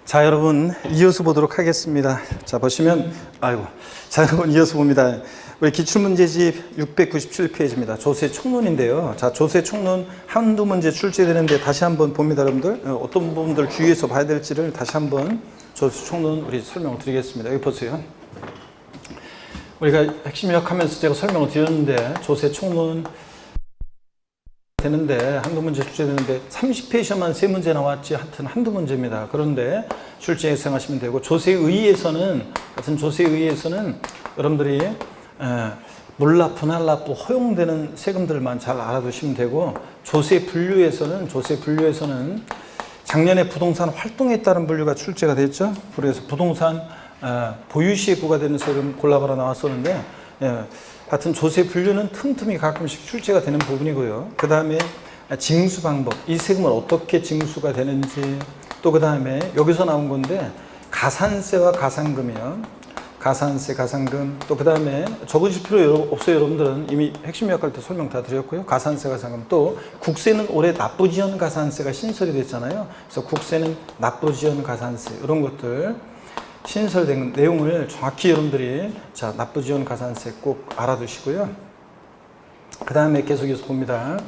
자, 여러분 이어서 보도록 하겠습니다. 자, 보시면 자, 여러분 이어서 봅니다. 우리 기출문제집 697페이지입니다. 조세 총론인데요. 자, 조세 총론 한두 문제 출제되는데 다시 한번 봅니다, 여러분들. 어떤 부분들 주의해서 봐야 될지를 다시 한번 조세 총론 우리 설명을 드리겠습니다. 여기 보세요. 우리가 핵심 요약하면서 제가 설명을 드렸는데 조세 총론 되는데 한두 문제 출제되는데 30페이지만 3문제 나왔지 하여튼 한두 문제입니다. 그런데 출제 예상하시면 되고 조세의에서는 같은 조세의에서는 여러분들이 물납부, 날납부 허용되는 세금들만 잘 알아두시면 되고 조세 분류에서는 작년에 부동산 활동에 따른 분류가 출제가 됐죠. 그래서 부동산 보유시에 부과되는 세금 골라봐라 나왔었는데 하여튼 조세 분류는 틈틈이 가끔씩 출제가 되는 부분이고요. 그 다음에 징수 방법, 이 세금은 어떻게 징수가 되는지, 또 그 다음에 여기서 나온 건데 가산세와 가산금이요. 가산세, 가산금, 또 그 다음에 적으실 필요 없어요. 여러분들은 이미 핵심 요약할 때 설명 다 드렸고요. 가산세, 가산금, 또 국세는 올해 납부지연 가산세가 신설이 됐잖아요. 그래서 국세는 납부지연 가산세, 이런 것들 신설된 내용을 정확히 여러분들이 자, 납부지원 가산세 꼭 알아두시고요. 그 다음에 계속해서 봅니다.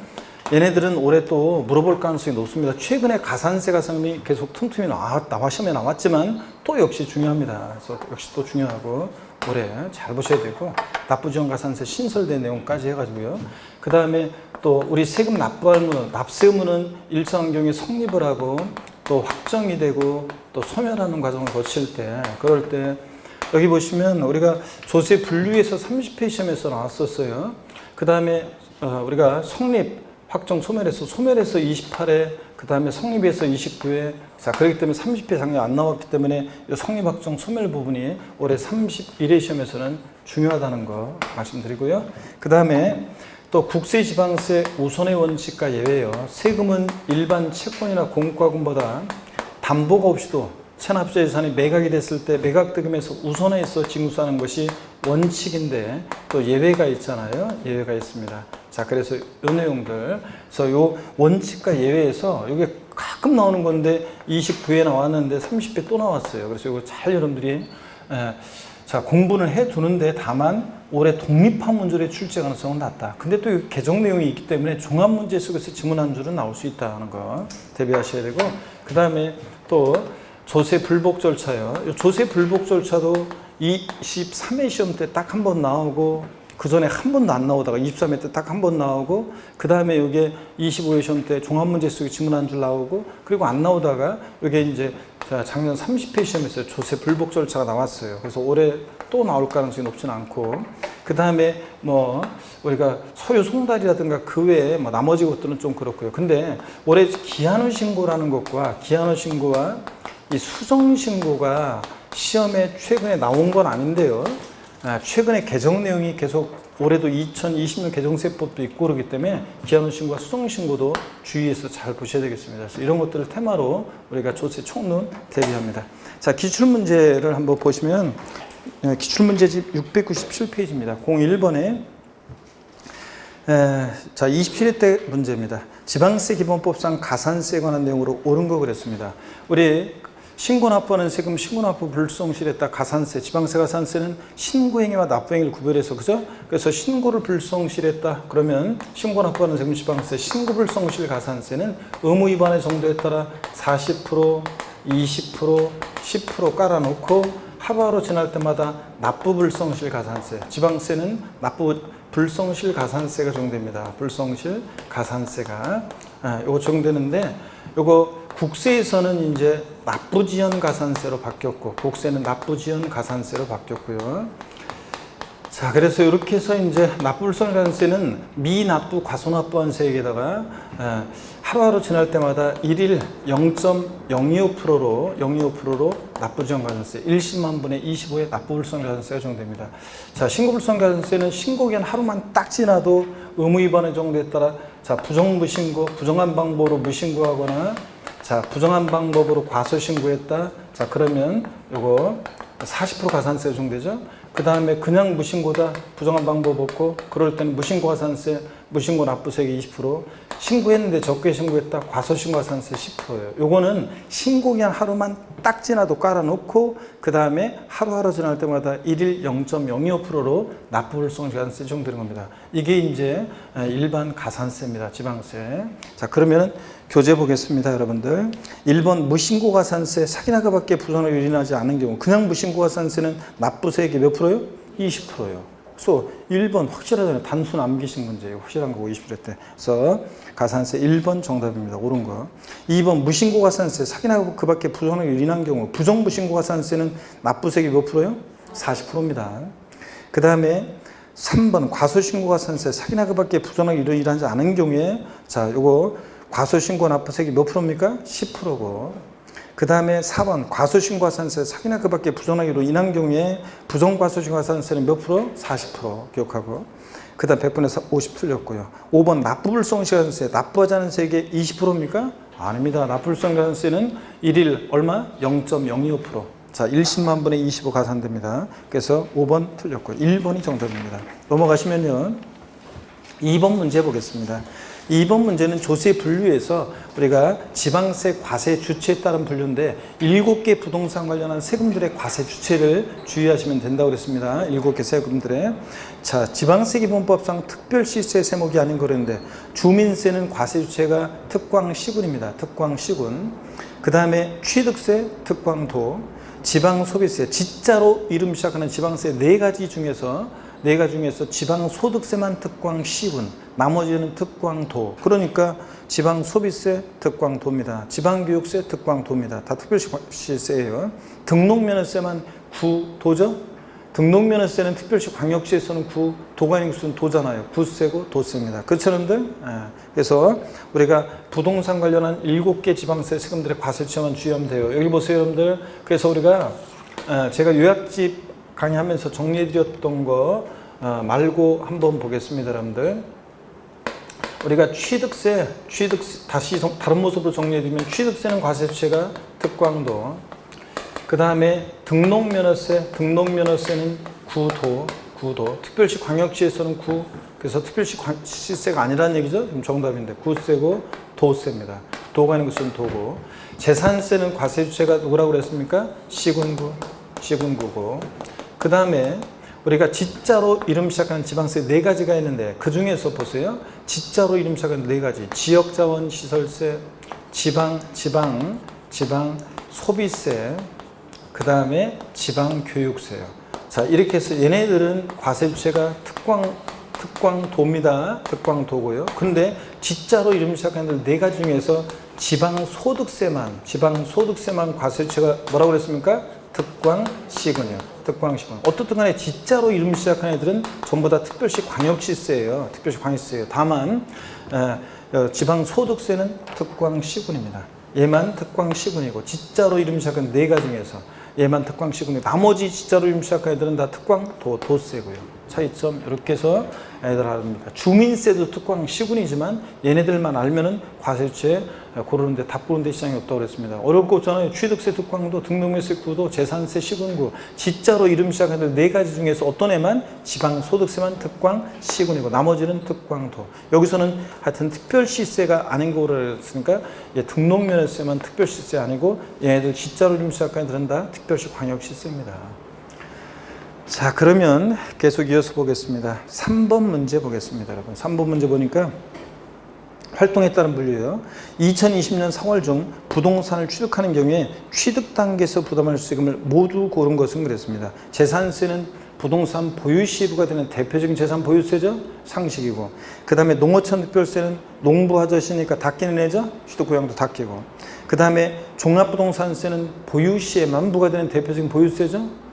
얘네들은 올해 또 물어볼 가능성이 높습니다. 최근에 가산세, 가산금이 계속 틈틈이 시험에 나왔지만 또 역시 중요합니다. 그래서 역시 또 중요하고 올해 잘 보셔야 되고 납부지원 가산세 신설된 내용까지 해가지고요. 그 다음에 또 우리 세금 납부할 의무, 납세 의무는 일정 환경에 성립을 하고 또 확정이 되고 또 소멸하는 과정을 거칠 때, 그럴 때 여기 보시면 우리가 조세 분류에서 30페이지 시험에서 나왔었어요. 그 다음에 우리가 성립, 확정, 소멸해서 28회, 그 다음에 성립에서 29회. 자, 그렇기 때문에 30회 작년 안 나왔기 때문에 성립, 확정, 소멸 부분이 올해 31회 시험에서는 중요하다는 거 말씀드리고요. 그 다음에 또 국세, 지방세 우선의 원칙과 예외요. 세금은 일반 채권이나 공과금보다 담보가 없이도 체납자 재산이 매각이 됐을 때 매각득음에서 우선해서 징수하는 것이 원칙인데 또 예외가 있잖아요. 예외가 있습니다. 자, 그래서 이 내용들, 그래서 요 원칙과 예외에서 이게 가끔 나오는 건데 29회 나왔는데 30회 또 나왔어요. 그래서 이거 잘 여러분들이 자, 공부는 해두는데 다만 올해 독립한 문제의 출제 가능성은 낮다. 근데 또 개정 내용이 있기 때문에 종합문제 속에서 지문 한 줄은 나올 수 있다는 거 대비하셔야 되고, 그 다음에 또 조세 불복 절차요. 조세 불복 절차도 23회 시험 때 딱 한 번 나오고 그 전에 한 번도 안 나오다가 23회 때 딱 한 번 나오고, 그 다음에 이게 25회 시험 때 종합문제 속에 지문 한 줄 나오고, 그리고 안 나오다가 이게 이제 작년 30회 시험에서 조세 불복 절차가 나왔어요. 그래서 올해 또 나올 가능성이 높지는 않고, 그 다음에 뭐 우리가 소유 송달이라든가 그 외에 뭐 나머지 것들은 좀 그렇고요. 근데 올해 기한후 신고라는 것과 기한후 신고와 이 수정 신고가 시험에 최근에 나온 건 아닌데요. 최근에 개정 내용이 계속 올해도 2020년 개정세법도 있고 그렇기 때문에 기한후 신고와 수정 신고도 주의해서 잘 보셔야 되겠습니다. 그래서 이런 것들을 테마로 우리가 조세 총론 대비합니다. 자, 기출문제를 한번 보시면 기출문제집 697페이지입니다. 01번에 자, 27회 때 문제입니다. 지방세 기본법상 가산세에 관한 내용으로 옳은 거 그랬습니다. 우리 신고납부하는 세금, 신고납부 불성실했다. 가산세, 지방세 가산세는 신고행위와 납부행위를 구별해서, 그죠? 그래서 신고를 불성실했다. 그러면 신고납부하는 세금, 지방세, 신고 불성실 가산세는 의무 위반의 정도에 따라 40%, 20%, 10% 깔아놓고 하루하루 지날 때마다 납부 불성실 가산세, 지방세는 납부 불성실 가산세가 적용됩니다. 불성실 가산세가 요거 적용되는데, 요거 국세에서는 이제 납부지연 가산세로 바뀌었고, 국세는 납부지연 가산세로 바뀌었고요. 자, 그래서 이렇게 해서 이제 납부불성 가산세는 미납부 과소납부한 세액에다가 하루하루 지날 때마다 일일 0.025%로 납부지연 가산세, 1십만 분의 25의 납부불성 가산세가 적용됩니다. 자, 신고불성 가산세는 신고기한 하루만 딱 지나도 의무 위반의 정도에 따라 자, 부정무신고, 부정한 방법으로 무신고하거나 자, 부정한 방법으로 과소신고했다. 자, 그러면 요거 40% 가산세 적용되죠. 그 다음에 그냥 무신고다, 부정한 방법 없고 그럴 때는 무신고 가산세 무신고 납부세액이 20%, 신고했는데 적게 신고했다. 과소신고가산세 10%예요. 요거는 신고기한 하루만 딱 지나도 깔아놓고 그 다음에 하루하루 지날 때마다 일일 0.025%로 납부불성시간세 적용되는 겁니다. 이게 이제 일반 가산세입니다. 지방세. 자, 그러면은 교재 보겠습니다, 여러분들. 1번 무신고가산세 사기나가밖에 부담을 유인하지 않은 경우, 그냥 무신고가산세는 납부세액이 몇 프로요? 20%예요. 그래서 1번 확실하잖아요. 단순 암기식 문제예요. 확실한 거고 20%대. 그래서 가산세 1번 정답입니다. 옳은 거. 2번 무신고가산세 사기나가 그밖에 부정을 유인한 경우, 부정무신고가산세는 납부세액이 몇 프로요? 40%입니다. 그 다음에 3번 과소신고가산세 사기나가 밖에 부정을 유인하지 않은 경우에, 자, 요거 과소신고 납부세액이 몇 프로입니까? 10%고. 그 다음에 4번 과소신고가산세 사기나 그 밖에 부정하기로 인한 경우에 부정과소신고가산세는 몇 프로? 40% 기억하고. 그 다음 100분에서 50 틀렸고요. 5번 납부불성시간세 납부하지 않은 세액의 20%입니까? 아닙니다. 납부불성시간세는 일일 얼마? 0.025%. 자, 1십만 분의 25 가산됩니다. 그래서 5번 틀렸고요. 1번이 정답입니다. 넘어가시면요. 2번 문제 보겠습니다. 2번 문제는 조세 분류에서 우리가 지방세 과세 주체에 따른 분류인데 7개 부동산 관련한 세금들의 과세 주체를 주의하시면 된다고 그랬습니다. 7개 세금들의. 자, 지방세기본법상 특별시세 세목이 아닌 거랬는데 주민세는 과세 주체가 특광시군입니다. 특광시군. 그 다음에 취득세, 특광도, 지방소비세, 지자로 이름 시작하는 지방세 4가지 중에서 지방소득세만 특광시군, 나머지는 특광도. 그러니까 지방소비세 특광도입니다. 지방교육세 특광도입니다. 다 특별시세예요. 등록면허세만 구도죠. 등록면허세는 특별시 광역시에서는 구, 도가 아닌 구는 도잖아요. 구세고 도세입니다. 그렇죠, 여러분들? 그래서 우리가 부동산 관련한 7개 지방세 세금들의 과세처만 주의하면 돼요. 여기 보세요, 여러분들. 그래서 우리가 제가 요약집 강의하면서 정리해드렸던 거 말고 한번 보겠습니다, 여러분들. 우리가 취득세 다시 다른 모습으로 정리해드리면 취득세는 과세주체가 특광도, 그 다음에 등록면허세는 구도, 특별시 광역시에서는 구, 그래서 특별시세가 아니라는 얘기죠. 정답인데 구세고 도세입니다. 도가 있는 것은 도고, 재산세는 과세주체가 누구라고 그랬습니까? 시군구고. 그 다음에 우리가 지자로 이름 시작하는 지방세 4가지가 있는데 그 중에서 보세요. 지자로 이름 시작하는 4가지. 지역자원시설세, 지방 소비세, 그 다음에 지방교육세요. 자, 이렇게 해서 얘네들은 과세 주체가 특광도입니다. 특광도고요. 그런데 지자로 이름 시작하는 4가지 중에서 지방소득세만 과세 주체가 뭐라고 그랬습니까? 특광시군이요. 특광시군. 어떻든 간에 지자로 이름 시작한 애들은 전부 다 특별시 광역시세예요. 다만 지방소득세는 특광시군입니다. 얘만 특광시군이고, 지자로 이름 시작한 4가지 중에서 얘만 특광시군이고, 나머지 지자로 이름 시작한 애들은 다 특광도세고요. 차이점 이렇게 해서 애들 알아봅니다. 주민세도 특광시군이지만 얘네들만 알면은 과세주체 고르는데 답 고르는데 시장이 없다고 그랬습니다. 어려울 거 없잖아요. 취득세 특광도, 등록면세 구도, 재산세 시군구, 지자로 이름 시작하는 4가지 중에서 어떤 애만 지방소득세만 특광시군이고 나머지는 특광도. 여기서는 하여튼 특별시세가 아닌 거 그랬으니까 등록면세만 특별시세 아니고 얘네들 지자로 이름 시작하는 애들은 다 특별시 광역시세입니다. 자, 그러면 계속 이어서 보겠습니다. 3번 문제 보겠습니다, 여러분. 3번 문제 보니까 활동에 따른 분류예요. 2020년 4월 중 부동산을 취득하는 경우에 취득 단계에서 부담할 세금을 모두 고른 것은 그랬습니다. 재산세는 부동산 보유 시에 부과되는 대표적인 재산 보유세죠. 상식이고, 그 다음에 농어촌 특별세는 농부하저씨니까 닦이는 애죠. 취득고양도 닦이고, 그 다음에 종합부동산세는 보유 시에만 부과되는 대표적인 보유세죠.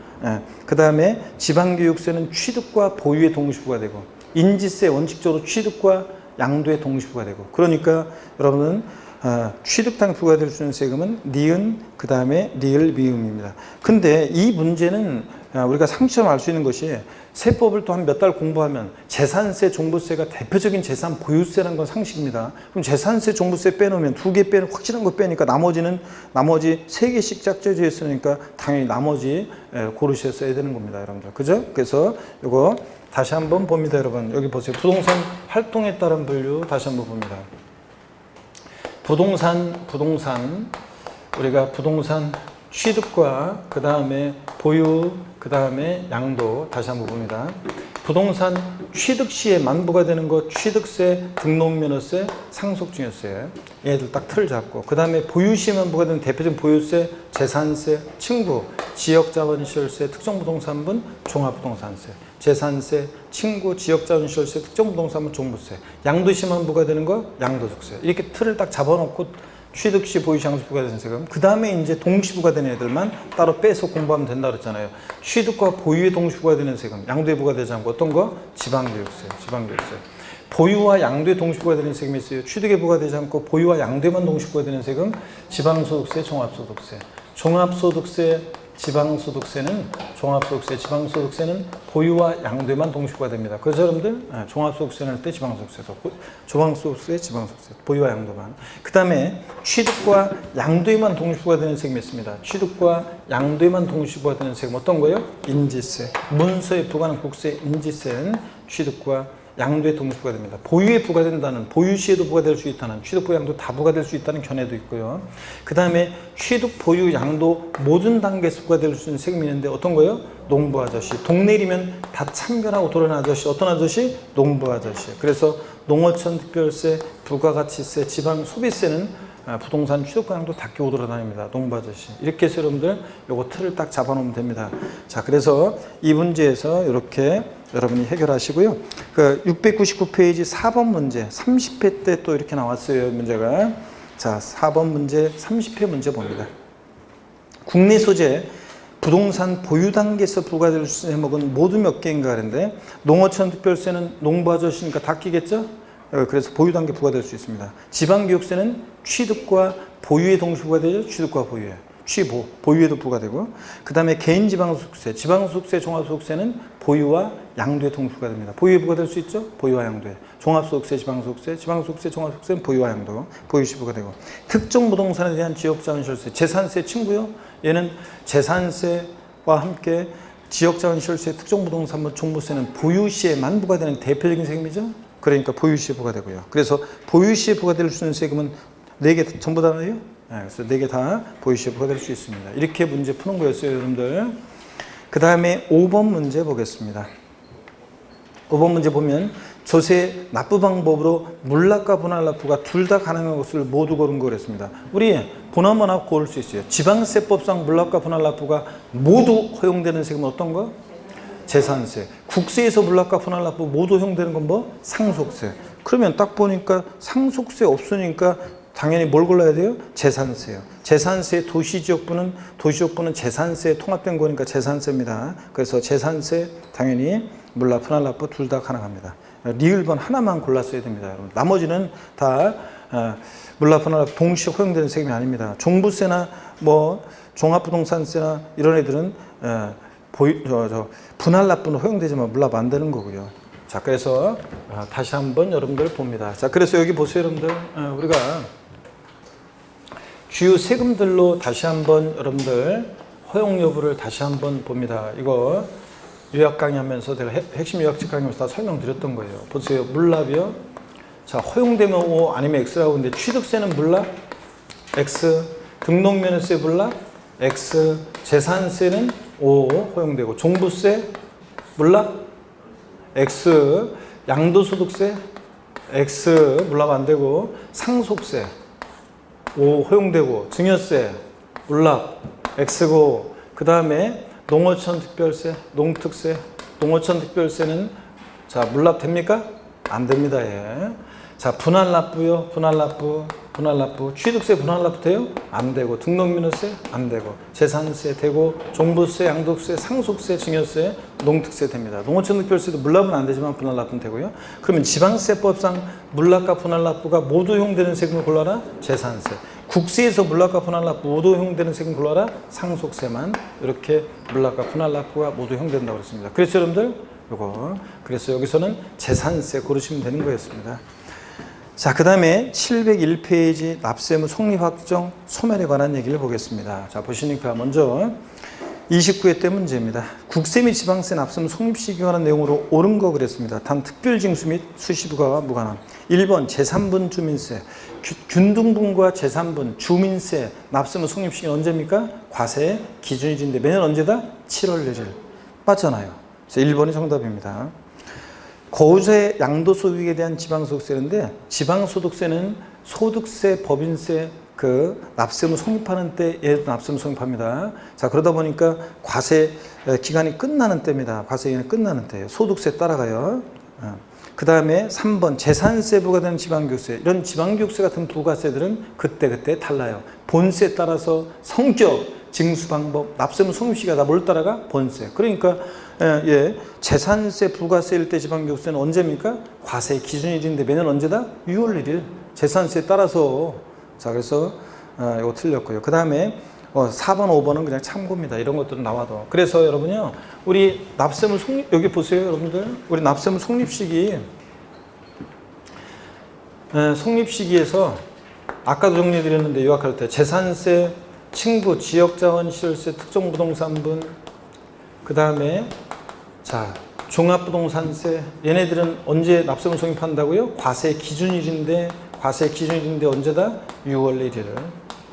그 다음에 지방교육세는 취득과 보유에 동시부가 되고, 인지세 원칙적으로 취득과 양도에 동시부가 되고, 그러니까 여러분은 취득당에 부과될 수 있는 세금은 니은, 그 다음에 리을, 미음입니다. 근데 이 문제는 우리가 상식적으로 알 수 있는 것이 세법을 또 한 몇 달 공부하면 재산세, 종부세가 대표적인 재산 보유세라는 건 상식입니다. 그럼 재산세, 종부세 빼놓으면 2개 빼는 확실한 거 빼니까 나머지 3개씩 짝져져 있으니까 당연히 나머지 고르셔 써야 되는 겁니다, 여러분들. 그죠? 그래서 이거 다시 한번 봅니다, 여러분. 여기 보세요. 부동산 활동에 따른 분류 다시 한번 봅니다. 부동산 우리가 부동산 취득과 그 다음에 보유, 그 다음에 양도 다시 한번 봅니다. 부동산 취득 시에 만부과되는 것 취득세, 등록면허세, 상속증여세 얘들 딱 틀을 잡고 그 다음에 보유 시에 만부과되는 대표적인 보유세, 재산세, 층부, 지역자본시설세, 특정부동산분, 종합부동산세, 재산세, 층구, 지역자본시설세, 특정부동산분, 종부세, 양도 시에 만부과되는 거 양도소득세 이렇게 틀을 딱 잡아놓고 취득 시 보유 시 양도 부과되는 세금. 그 다음에 이제 동시 부과되는 애들만 따로 빼서 공부하면 된다 그랬잖아요. 취득과 보유에 동시 부과되는 세금. 양도에 부과되지 않고 어떤 거? 지방교육세. 보유와 양도에 동시 부과되는 세금이 있어요. 취득에 부과되지 않고 보유와 양도에만 동시 부과되는 세금. 지방소득세, 종합소득세. 지방소득세는 보유와 양도에만 동시 부과됩니다. 그래서 여러분들 종합소득세는 할 때 지방소득세, 보유와 양도만. 그 다음에 취득과 양도에만 동시 부과되는 세금이 있습니다. 취득과 양도에만 동시 부과되는 세금 어떤 거예요? 인지세. 문서에 부과하는 국세, 인지세는 취득과 양도에 동시 부과됩니다. 보유에 부과된다는, 보유 시에도 부과될 수 있다는, 취득, 보유, 양도 다 부과될 수 있다는 견해도 있고요. 그 다음에 취득, 보유, 양도 모든 단계에서 부과될 수 있는 세금이 있는데 어떤 거예요? 농부 아저씨. 동네이면 다 참견하고 돌아오는 아저씨. 어떤 아저씨? 농부 아저씨. 그래서 농어촌 특별세, 부가가치세, 지방 소비세는 부동산 취득과 양도 다 끼고 돌아다닙니다. 농부 아저씨. 이렇게 해서 여러분들 요거 틀을 딱 잡아놓으면 됩니다. 자, 그래서 이 문제에서 이렇게 여러분이 해결하시고요. 그 699페이지 4번 문제 30회 때 또 이렇게 나왔어요. 문제가. 자, 4번 문제 30회 문제 봅니다. 국내 소재 부동산 보유 단계에서 부과될 수 있는 대목은 모두 몇 개인가 하는데 농어촌 특별세는 농부 아저씨니까 다 끼겠죠? 그래서 보유 단계 부과될 수 있습니다. 지방교육세는 취득과 보유에 동시 부과되죠? 취득과 보유에. 보유에도 부과되고 그 다음에 개인지방소득세, 지방소득세, 종합소득세는 보유와 양도에 동시 부과됩니다. 보유에 부과될 수 있죠? 보유와 양도에. 종합소득세, 지방소득세, 종합소득세는 보유와 양도, 보유시 부과되고 특정 부동산에 대한 지역자원시설세, 재산세 친구요. 얘는 재산세와 함께 지역자원시설세, 특정부동산물, 종부세는 보유시에만 부과되는 대표적인 세금이죠. 그러니까 보유시에 부과되고요. 그래서 보유시에 부과될 수 있는 세금은 4개 전부 다예요. 그래서 4개 다 보유시에 부과될 수 있습니다. 이렇게 문제 푸는 거였어요, 여러분들. 그 다음에 5번 문제 보겠습니다. 5번 문제 보면 조세 납부 방법으로 물납과 분할납부가 둘 다 가능한 것을 모두 고른 거랬습니다. 우리 분할만 고를 수 있어요. 지방세법상 물납과 분할납부가 모두 허용되는 세금은 어떤 거? 재산세. 국세에서 물납과 분할납부 모두 허용되는 건 뭐? 상속세. 그러면 딱 보니까 상속세 없으니까 당연히 뭘 골라야 돼요? 재산세요. 재산세 도시지역부는 재산세에 통합된 거니까 재산세입니다. 그래서 재산세 당연히 물납, 분할납부 둘 다 가능합니다. 리을번 하나만 골랐어야 됩니다, 여러분. 나머지는 다 물납, 분할납부 동시에 허용되는 세금이 아닙니다. 종부세나 뭐 종합부동산세나 이런 애들은 분할납부는 허용되지만 물납 안 되는 거고요. 자, 그래서 다시 한번 여러분들 봅니다. 자, 그래서 여기 보세요, 여러분들. 우리가 주요 세금들로 다시 한번 여러분들 허용 여부를 다시 한번 봅니다. 이거 요약 강의하면서 제가 핵심 요약집 강의하면서 다 설명드렸던 거예요. 보세요. 물납이요. 자, 허용되면 O 아니면 X라고 하는데 취득세는 물납 X, 등록면허세 물납 X, 재산세는 O 허용되고 종부세 물납 X, 양도소득세 X 물납 안 되고 상속세 O 허용되고 증여세 물납 X고 그 다음에 농어촌 특별세 농특세 농어촌 특별세는 자 물납 됩니까? 안 됩니다. 예. 자 자, 분할납부요. 분할납부. 취득세 분할납부 돼요? 안 되고. 등록민호세? 안 되고. 재산세 되고. 종부세, 양도세, 상속세, 증여세, 농특세 됩니다. 농어촌 특별세도 물납은 안 되지만 분할납부는 되고요. 그러면 지방세법상 물납과 분할납부가 모두 허용되는 세금을 골라라? 재산세. 국세에서 물납과 분할납부 모두 허용되는 세금 골라라? 상속세만. 이렇게 물납과 분할납부가 모두 허용된다고 그랬습니다. 그래서 여러분들 요거 그래서 여기서는 재산세 고르시면 되는 거였습니다. 자, 그 다음에 701페이지 납세무 성립확정 소멸에 관한 얘기를 보겠습니다. 자, 보시니까 먼저 29회 때 문제입니다. 국세 및 지방세 납세무 성립 시기에 관한 내용으로 옳은 거 그랬습니다. 단 특별징수 및 수시부과가 무관함. 1번 제3분 주민세, 균등분과 제3분 주민세 납세무 성립 시기는 언제입니까? 과세 기준일인데 매년 언제다? 7월 1일. 맞잖아요. 그래서 1번이 정답입니다. 거주세 양도소득에 대한 지방소득세인데 지방소득세는 소득세, 법인세, 납세무 성립하는 때 얘도 납세무 성립합니다. 자, 그러다 보니까 과세 기간이 끝나는 때입니다. 과세 기간이 끝나는 때예요. 소득세 따라가요. 그 다음에 3번 재산세 부과되는 지방교육세. 이런 지방교육세 같은 부가세들은 그때 달라요. 본세에 따라서 성격, 징수 방법, 납세무 성립 시기가 다 뭘 따라가? 본세. 그러니까 재산세 부가세일 때 지방교육세는 언제입니까? 과세 기준일인데 매년 언제다? 6월 1일. 재산세에 따라서. 자, 그래서 이거 틀렸고요. 그 다음에 4번, 5번은 그냥 참고입니다. 이런 것들은 나와도. 그래서 여러분요, 우리 납세무 성립, 여기 보세요, 여러분들. 우리 납세무 성립 시기, 성립 시기에서 아까도 정리해드렸는데 요약할 때 재산세, 칭부, 지역자원 시설세, 특정부동산분, 그 다음에 자 종합부동산세, 얘네들은 언제 납세무 성립한다고요? 과세 기준일인데 언제다? 6월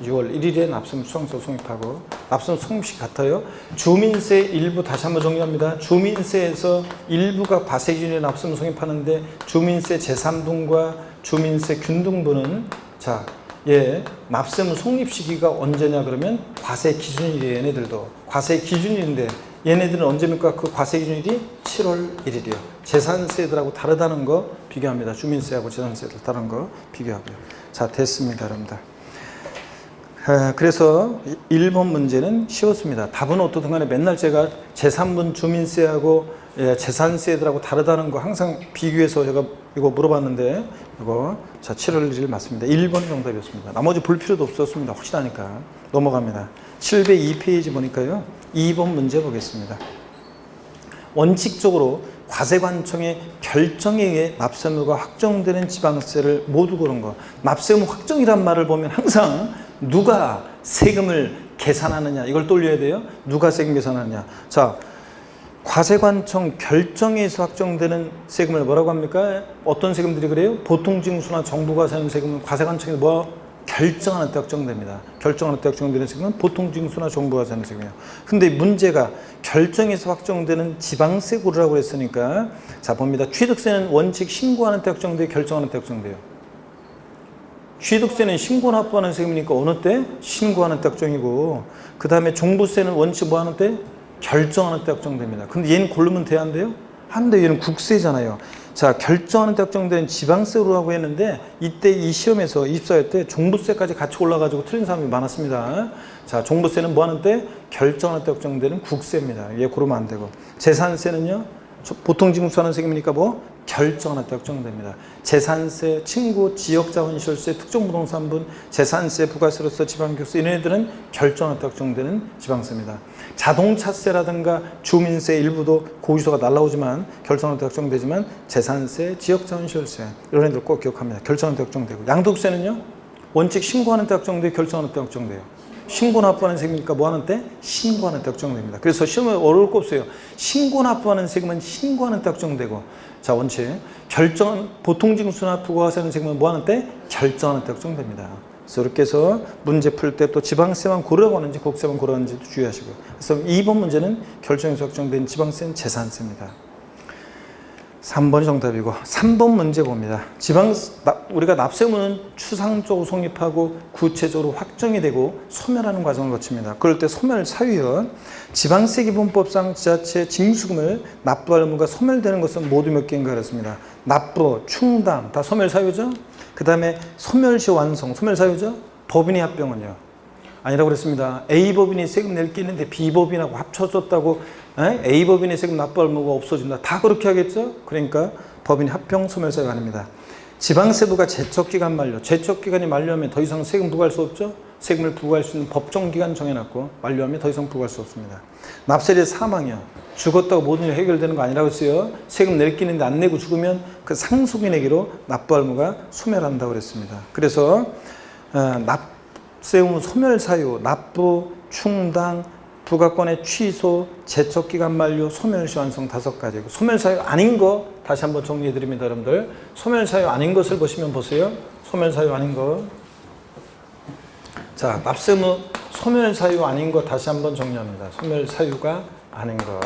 1일에 납세무 수강서 성립하고 납세무 성립식 같아요. 주민세 일부 다시 한번 정리합니다. 주민세에서 일부가 과세 기준일에 납세무 성립하는데 주민세 제3분과 주민세 균등분은 자 납세무 성립 시기가 언제냐 그러면 과세 기준일이에요. 얘네들도 과세 기준일인데 얘네들은 언제입니까? 그 과세 기준일이 7월 1일이에요. 재산세들하고 다르다는 거 비교합니다. 주민세하고 재산세들 다른 거 비교하고요. 자, 됐습니다, 여러분들. 그래서 1번 문제는 쉬웠습니다. 답은 어떻든 간에 맨날 제가 제3분 주민세하고 재산세들하고 다르다는 거 항상 비교해서 제가 이거 물어봤는데 이거 자 7월 1일 맞습니다. 1번 정답이었습니다. 나머지 볼 필요도 없었습니다. 확실하니까 넘어갑니다. 702페이지 보니까요. 2번 문제 보겠습니다. 원칙적으로 과세관청의 결정에 의해 납세무가 확정되는 지방세를 모두 고른 거. 납세무 확정이란 말을 보면 항상 누가 세금을 계산하느냐 이걸 떠올려야 돼요. 누가 세금 계산하느냐. 자, 과세관청 결정에 의해서 확정되는 세금을 뭐라고 합니까? 어떤 세금들이 그래요? 보통징수나 정부가 세는 세금은 과세관청에서 결정하는 때 확정됩니다. 결정하는 때 확정되는 세금은 보통징수나 정부가 세는 세금이에요. 근데 문제가 결정에서 확정되는 지방세 고르라고 했으니까 자 봅니다. 취득세는 원칙 신고하는 때 확정돼요? 결정하는 때 확정돼요? 취득세는 신고 납부하는 세금이니까 어느 때? 신고하는 때 확정이고 그 다음에 종부세는 원칙 뭐 하는 때? 결정하는 때 확정됩니다. 근데 얘는 고르면 돼야 안 돼요? 안 돼요. 얘는 국세잖아요. 자, 결정하는 때 확정된 지방세로라고 했는데 이때 이 시험에서 24회 때 종부세까지 같이 올라가지고 틀린 사람이 많았습니다. 자, 종부세는 뭐 하는 때? 결정하는 때 확정되는 국세입니다. 얘 고르면 안 되고. 재산세는요? 보통징수하는 세금이니까 뭐? 결정하는 때 확정됩니다. 재산세, 칭구, 지역자원시설세, 특정부동산분, 재산세, 부가세로서 지방교육세 이런 애들은 결정하는 때 확정되는 지방세입니다. 자동차세라든가 주민세 일부도 고지서가 날라오지만 결정하는 때 확정되지만 재산세, 지역자원시설세 이런 애들 꼭 기억합니다. 결정하는 때 확정되고 양도세는요? 원칙 신고하는 때 확정되고 결정하는 때 확정돼요. 신고 납부하는 세금이니까 뭐 하는 때? 신고하는 때 확정됩니다. 그래서 시험에 어려울 거 없어요. 신고 납부하는 세금은 신고하는 때 확정되고 자 원칙 보통징수나 부가세는 세금은 뭐 하는 때? 결정하는 때 확정됩니다. 그래서 이렇게 해서 문제 풀 때 또 지방세만 고르라고 하는지 국세만 고르라고 하는지도 주의하시고요. 그래서 2번 문제는 결정에서 확정된 지방세는 재산세입니다. 3번이 정답이고 3번 문제 봅니다. 우리가 납세무는 추상적으로 성립하고 구체적으로 확정이 되고 소멸하는 과정을 거칩니다. 그럴 때 소멸 사유요. 지방세기본법상 지자체 징수금을 납부할 의무가 소멸되는 것은 모두 몇 개인가 그랬습니다. 납부, 충당 다 소멸 사유죠. 그 다음에 소멸시 완성, 소멸사유죠? 법인의 합병은요? 아니라고 그랬습니다. A법인이 세금 낼 게 있는데 B법인하고 합쳐졌다고 A법인의 세금 납부할 의무가 없어진다. 다 그렇게 하겠죠? 그러니까 법인의 합병, 소멸사유가 아닙니다. 지방세부가 제척기간 만료, 제척기간이 만료하면 더 이상 세금 부과할 수 없죠? 세금을 부과할 수 있는 법정기간 정해놨고 만료하면 더 이상 부과할 수 없습니다. 납세자 사망이요. 죽었다고 모든 일이 해결되는 거 아니라고 했어요. 세금 낼 게 있는데 안 내고 죽으면 그 상속인에게로 납부할 의무가 소멸한다고 그랬습니다. 그래서 납세 의무 소멸사유, 납부, 충당, 부가권의 취소, 제척기간 만료, 소멸시 완성 5가지고 소멸사유 아닌 거 다시 한번 정리해 드립니다. 여러분들 소멸사유 아닌 것을 보시면 보세요. 소멸사유 아닌 거. 자, 납세 의무 소멸사유 아닌 거 다시 한번 정리합니다. 소멸사유가 아닌 거.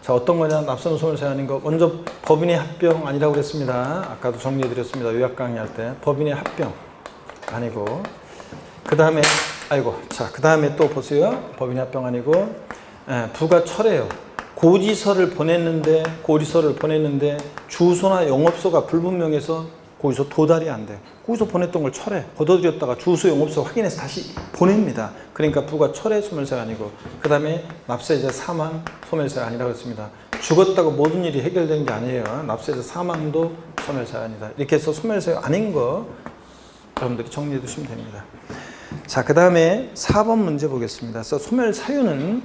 자, 어떤 거냐? 납세 의무 소멸사유 아닌 거. 먼저 법인의 합병 아니라고 그랬습니다. 아까도 정리해 드렸습니다. 요약 강의할 때 법인의 합병 아니고 그 다음에 그 다음에 또 보세요. 법인의 합병 아니고 부가 철회요. 고지서를 보냈는데 주소나 영업소가 불분명해서 고지서 도달이 안 돼. 고지서 보냈던 걸 철회, 걷어들였다가 주소, 영업소 확인해서 다시 보냅니다. 그러니까 부가 철회, 소멸사유 아니고 그 다음에 납세자 사망, 소멸사유 아니라고 했습니다. 죽었다고 모든 일이 해결되는 게 아니에요. 납세자 사망도 소멸사유 아니다. 이렇게 해서 소멸사유 아닌 거 여러분들이 정리해 두시면 됩니다. 자, 그 다음에 4번 문제 보겠습니다. 그래서 소멸사유는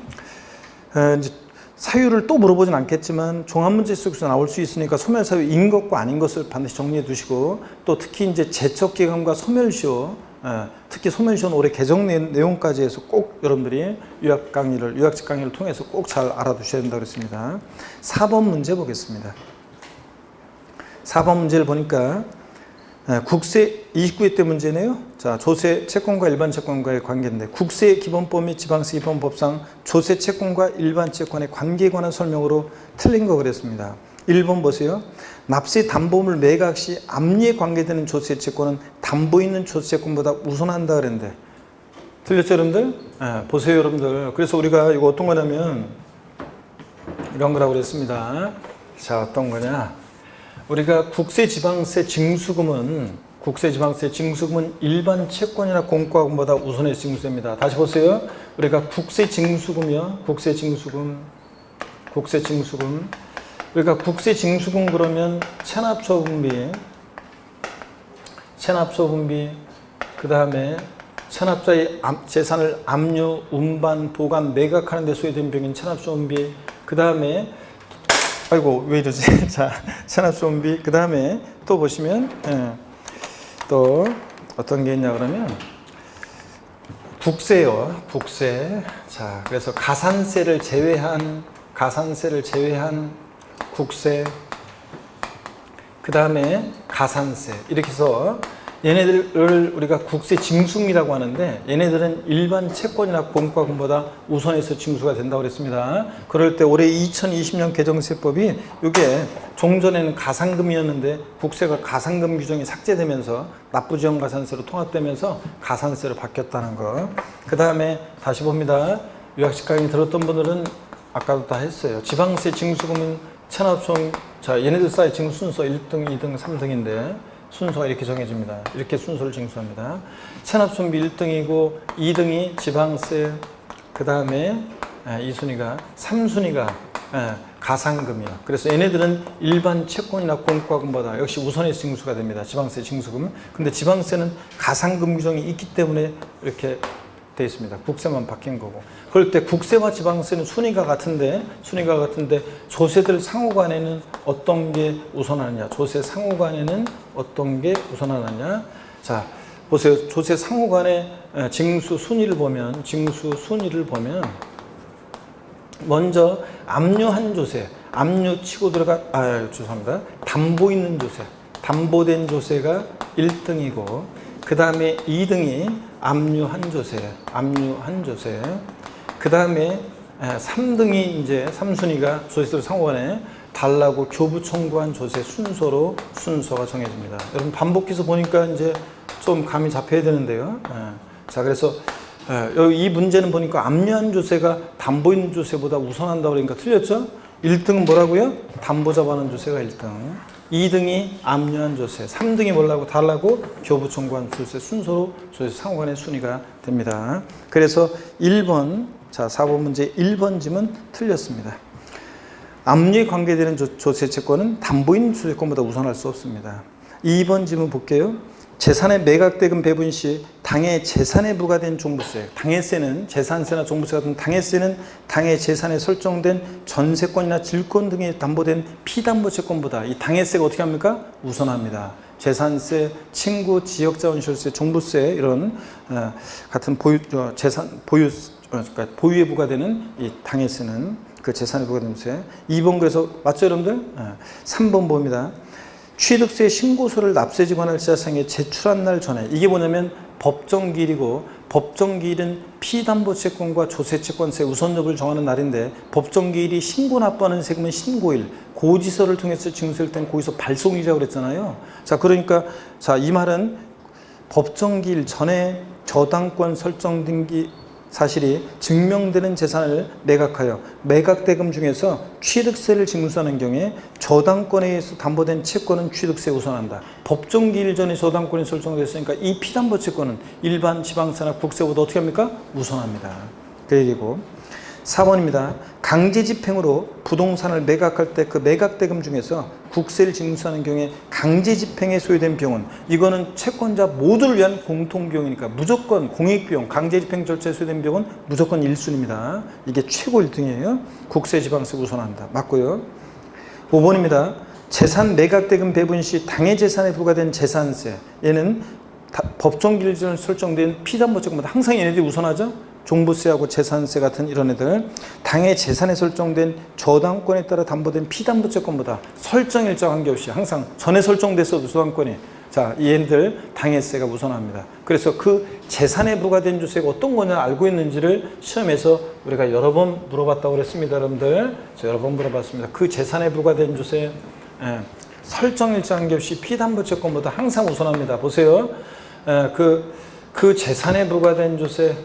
이제 사유를 또 물어보진 않겠지만 종합문제 속에서 나올 수 있으니까 소멸사유인 것과 아닌 것을 반드시 정리해 두시고 또 특히 이제 제척기간과 소멸시효, 특히 소멸시효는 올해 개정 내용까지 해서 꼭 여러분들이 유학직 강의를 통해서 꼭 잘 알아두셔야 된다고 그랬습니다. 4번 문제 보겠습니다. 4번 문제를 보니까 국세 29회 때 문제네요. 자, 조세 채권과 일반 채권과의 관계인데 국세 기본법 및 지방세 기본법상 조세 채권과 일반 채권의 관계에 관한 설명으로 틀린 거 그랬습니다. 1번 보세요. 납세 담보물 매각 시 압류에 관계되는 조세 채권은 담보 있는 조세 채권보다 우선한다 그랬는데 틀렸죠, 여러분들? 보세요, 여러분들. 그래서 우리가 이거 어떤 거냐면 이런 거라고 그랬습니다. 자, 어떤 거냐? 우리가 국세지방세 징수금은 일반 채권이나 공과금보다 우선해서 징수됩니다. 다시 보세요. 우리가 국세징수금이요. 국세징수금. 우리가 국세징수금 그러면 체납처분비, 그 다음에 체납자의 재산을 압류, 운반, 보관, 매각하는 데 소요된 비용인 체납처분비, 그 다음에 왜 이러지? 자, 체납처분비, 그 다음에 또 보시면 또 어떤 게 있냐 그러면 국세요. 국세. 자, 그래서 가산세를 제외한 국세, 그 다음에 가산세, 이렇게 해서 얘네들을 우리가 국세징수금이라고 하는데 얘네들은 일반 채권이나 공과금보다 우선해서 징수가 된다고 그랬습니다. 그럴 때 올해 2020년 개정세법이 이게 종전에는 가산금이었는데 국세가 가산금 규정이 삭제되면서 납부지원가산세로 통합되면서 가산세로 바뀌었다는 거. 그 다음에 다시 봅니다. 유학식 강의 들었던 분들은 아까도 다 했어요. 지방세 징수금은 체납총, 자, 얘네들 사이 징수 순서 1등, 2등, 3등인데 순서가 이렇게 정해집니다. 이렇게 순서를 징수합니다. 체납순비 1등이고 2등이 지방세, 그 다음에 3순위가 가산금이요. 그래서 얘네들은 일반 채권이나 공과금보다 역시 우선해서 징수가 됩니다. 지방세 징수금. 근데 지방세는 가산금 규정이 있기 때문에 이렇게 되어 있습니다. 국세만 바뀐 거고. 그럴 때 국세와 지방세는 순위가 같은데 조세들 상호간에는 어떤 게 우선하느냐? 조세 상호간에는 어떤 게 우선하느냐? 자, 보세요. 조세 상호간의 징수 순위를 보면 먼저 압류한 조세, 압류 치고 담보 있는 조세, 담보된 조세가 1등이고 그 다음에 2등이 압류한 조세. 그 다음에 3등이 이제 3순위가 조세들 상호간에 달라고 교부 청구한 조세 순서가 정해집니다. 여러분 반복해서 보니까 이제 좀 감이 잡혀야 되는데요. 자, 그래서 이 문제는 보니까 압류한 조세가 담보 있는 조세보다 우선한다고 그러니까 틀렸죠? 1등은 뭐라고요? 담보 잡아놓은 조세가 1등. 2등이 압류한 조세, 3등이 뭐라고 달라고 교부총관 조세 순서로 조세 상호간의 순위가 됩니다. 그래서 1번, 자 4번 문제 1번 짐은 틀렸습니다. 압류에 관계되는 조세 채권은 담보인 조세권보다 우선할 수 없습니다. 2번 질문 볼게요. 재산의 매각대금 배분 시 당의 재산에 부과된 종부세, 당해세는 재산세나 종부세 같은 당해세는 당의 재산에 설정된 전세권이나 질권 등에 담보된 피담보 채권보다 이 당해세가 어떻게 합니까? 우선합니다. 재산세, 친구, 지역자원시설세, 종부세 이런 같은 그러니까 보유에 부과되는 이 당해세는 그 재산에 부과되는 세. 2번 그래서 맞죠 여러분들? 3번 봅니다. 취득세 신고서를 납세지 관할 지자상에 제출한 날 전에 이게 뭐냐면 법정기일이고 법정기일은 피담보채권과 조세채권세 우선 여부를 정하는 날인데 법정기일이 신고 납부하는 세금은 신고일 고지서를 통해서 증서일 땐 고지서 발송일이라고 그랬잖아요. 자 그러니까 자 이 말은 법정기일 전에 저당권 설정 등기 사실이 증명되는 재산을 매각하여 매각대금 중에서 취득세를 징수하는 경우에 저당권에 의해서 담보된 채권은 취득세에 우선한다. 법정기일 전에 저당권이 설정됐으니까 이 피담보 채권은 일반 지방세나 국세보다 어떻게 합니까? 우선합니다. 그 얘기고 4번입니다. 강제집행으로 부동산을 매각할 때 그 매각대금 중에서 국세를 징수하는 경우에 강제집행에 소요된 비용은 이거는 채권자 모두를 위한 공통비용이니까 무조건 공익비용, 강제집행 절차에 소요된 비용은 무조건 1순위입니다. 이게 최고 1등이에요. 국세, 지방세 우선한다. 맞고요. 5번입니다. 재산 매각대금 배분 시 당해 재산에 부과된 재산세 얘는 법정기일 전에 설정된 피담보채권보다 항상 얘네들이 우선하죠. 종부세하고 재산세 같은 이런 애들 당의 재산에 설정된 저당권에 따라 담보된 피담보채권보다 설정일자 관계없이 항상 전에 설정됐어도 저당권이 자 얘네들 당해세가 우선합니다. 그래서 그 재산에 부과된 조세가 어떤 거냐 알고 있는지를 시험에서 우리가 여러 번 물어봤다고 그랬습니다. 여러분들 여러 번 물어봤습니다. 그 재산에 부과된 조세 설정일자 관계없이 피담보채권보다 항상 우선합니다. 보세요. 그 재산에 부과된 조세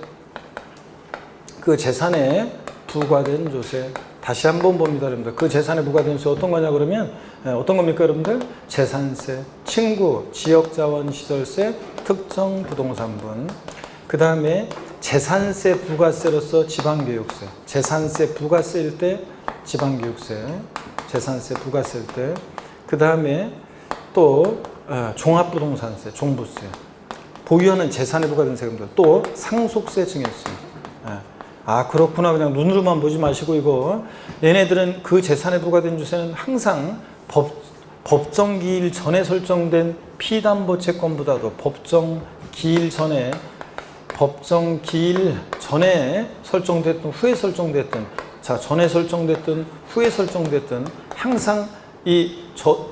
그 재산에 부과된 조세 다시 한번 봅니다 여러분들. 그 재산에 부과된 조세 어떤 거냐 그러면 어떤 겁니까 여러분들? 재산세, 친구, 지역자원시설세, 특정 부동산분 그 다음에 재산세 부가세로서 지방교육세 재산세 부가세일 때 지방교육세 재산세 부가세일 때 그 다음에 또 종합부동산세, 종부세 보유하는 재산에 부과된 세금들 또 상속세, 증여세 아 그렇구나 그냥 눈으로만 보지 마시고 이거 얘네들은 그 재산에 부과된 조세는 항상 법정기일 전에 설정된 피담보채권보다도 법정기일 전에 설정됐든 후에 설정됐든 자 전에 설정됐든 후에 설정됐든 항상 이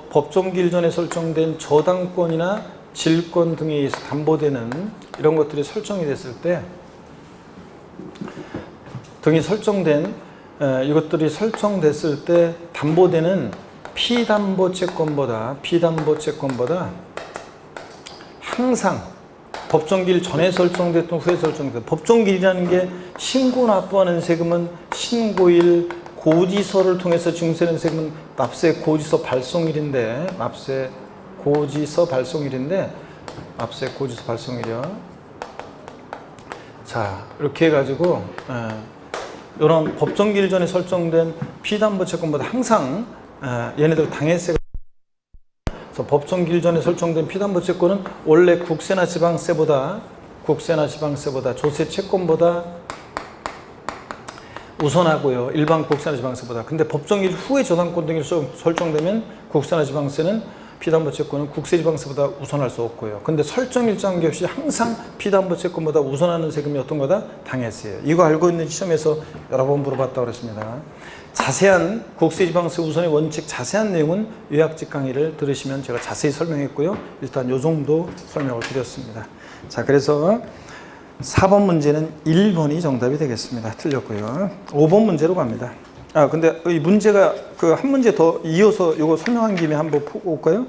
법정기일 전에 설정된 저당권이나 질권 등에 의해서 담보되는 이런 것들이 설정이 됐을 때 등이 설정된 이것들이 설정됐을 때 담보되는 피담보채권보다 항상 법정기일 전에 설정됐든 후에 설정됐든 법정기일이라는 게 신고 납부하는 세금은 신고일 고지서를 통해서 증세하는 세금은 납세 고지서 발송일인데 납세 고지서 발송일이요. 자 이렇게 해가지고 이런 법정기일 전에 설정된 피담보채권보다 항상 얘네들 당해세가 그래서 법정기일 전에 설정된 피담보채권은 원래 국세나 지방세보다 조세채권보다 우선하고요. 일반 국세나 지방세보다. 근데 법정기일 후에 저당권 등이 설정되면 국세나 지방세는 피담보채권은 국세지방세보다 우선할 수 없고요. 근데 설정일자 관계없이 항상 피담보채권보다 우선하는 세금이 어떤 거다? 당해세예요. 이거 알고 있는 시험에서 여러 번 물어봤다고 그랬습니다. 자세한 국세지방세 우선의 원칙 자세한 내용은 요약집 강의를 들으시면 제가 자세히 설명했고요. 일단 요 정도 설명을 드렸습니다. 자, 그래서 4번 문제는 1번이 정답이 되겠습니다. 틀렸고요. 5번 문제로 갑니다. 근데 이 문제가 그 한 문제 더 이어서 이거 설명한 김에 한번 보고 올까요?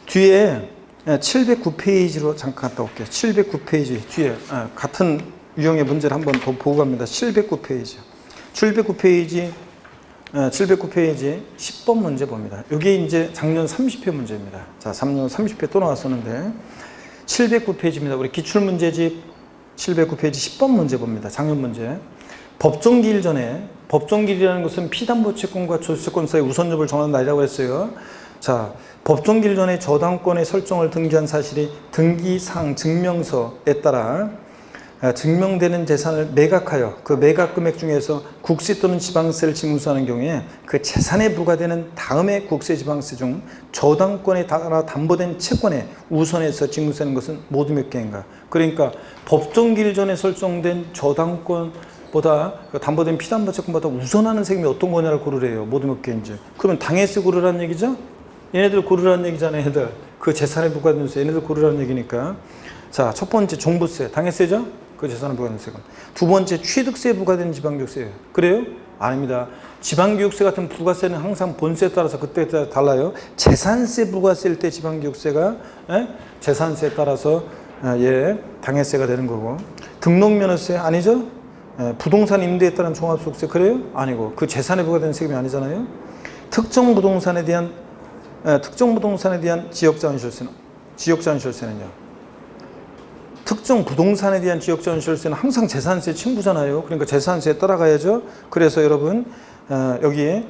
뒤에 709페이지로 잠깐 갔다 올게요. 709페이지 뒤에 같은 유형의 문제를 한번 더 보고 갑니다. 709페이지. 709페이지 10번 문제 봅니다. 이게 이제 작년 30회 문제입니다. 자, 작년 30회 또 나왔었는데 709페이지입니다. 우리 기출문제집 709페이지 10번 문제 봅니다. 작년 문제. 법정기일 전에, 법정기일이라는 것은 피담보 채권과 조세권 사이의 우선접을 정하는 날이라고 했어요. 자, 법정기일 전에 저당권의 설정을 등기한 사실이 등기상 증명서에 따라 증명되는 재산을 매각하여 그 매각 금액 중에서 국세 또는 지방세를 징수하는 경우에 그 재산에 부과되는 다음의 국세 지방세 중 저당권에 따라 담보된 채권에 우선해서 징수하는 것은 모두 몇 개인가? 그러니까 법정기일 전에 설정된 저당권보다 담보된 피담보 채권보다 우선하는 세금이 어떤 거냐를 고르래요. 모두 몇 개인지. 그러면 당해세 고르라는 얘기죠? 얘네들 고르라는 얘기잖아요. 얘네들. 그 재산에 부과되는 세 얘네들 고르라는 얘기니까. 자, 첫 번째 종부세, 당해세죠? 그 재산에 부과되는 세금. 두 번째 취득세에 부과되는 지방교육세예요. 그래요? 아닙니다. 지방교육세 같은 부가세는 항상 본세에 따라서 그때 따라 달라요. 재산세 부과세일 때 지방교육세가 재산세에 따라서 당해세가 되는 거고. 등록면허세 아니죠? 부동산 임대에 따른 종합소득세 그래요? 아니고 그 재산에 부과되는 세금이 아니잖아요. 특정 부동산에 대한 지역자원시설세는요. 특정 부동산에 대한 지역자원시설세는 항상 재산세 친구잖아요. 그러니까 재산세에 따라가야죠. 그래서 여러분 여기에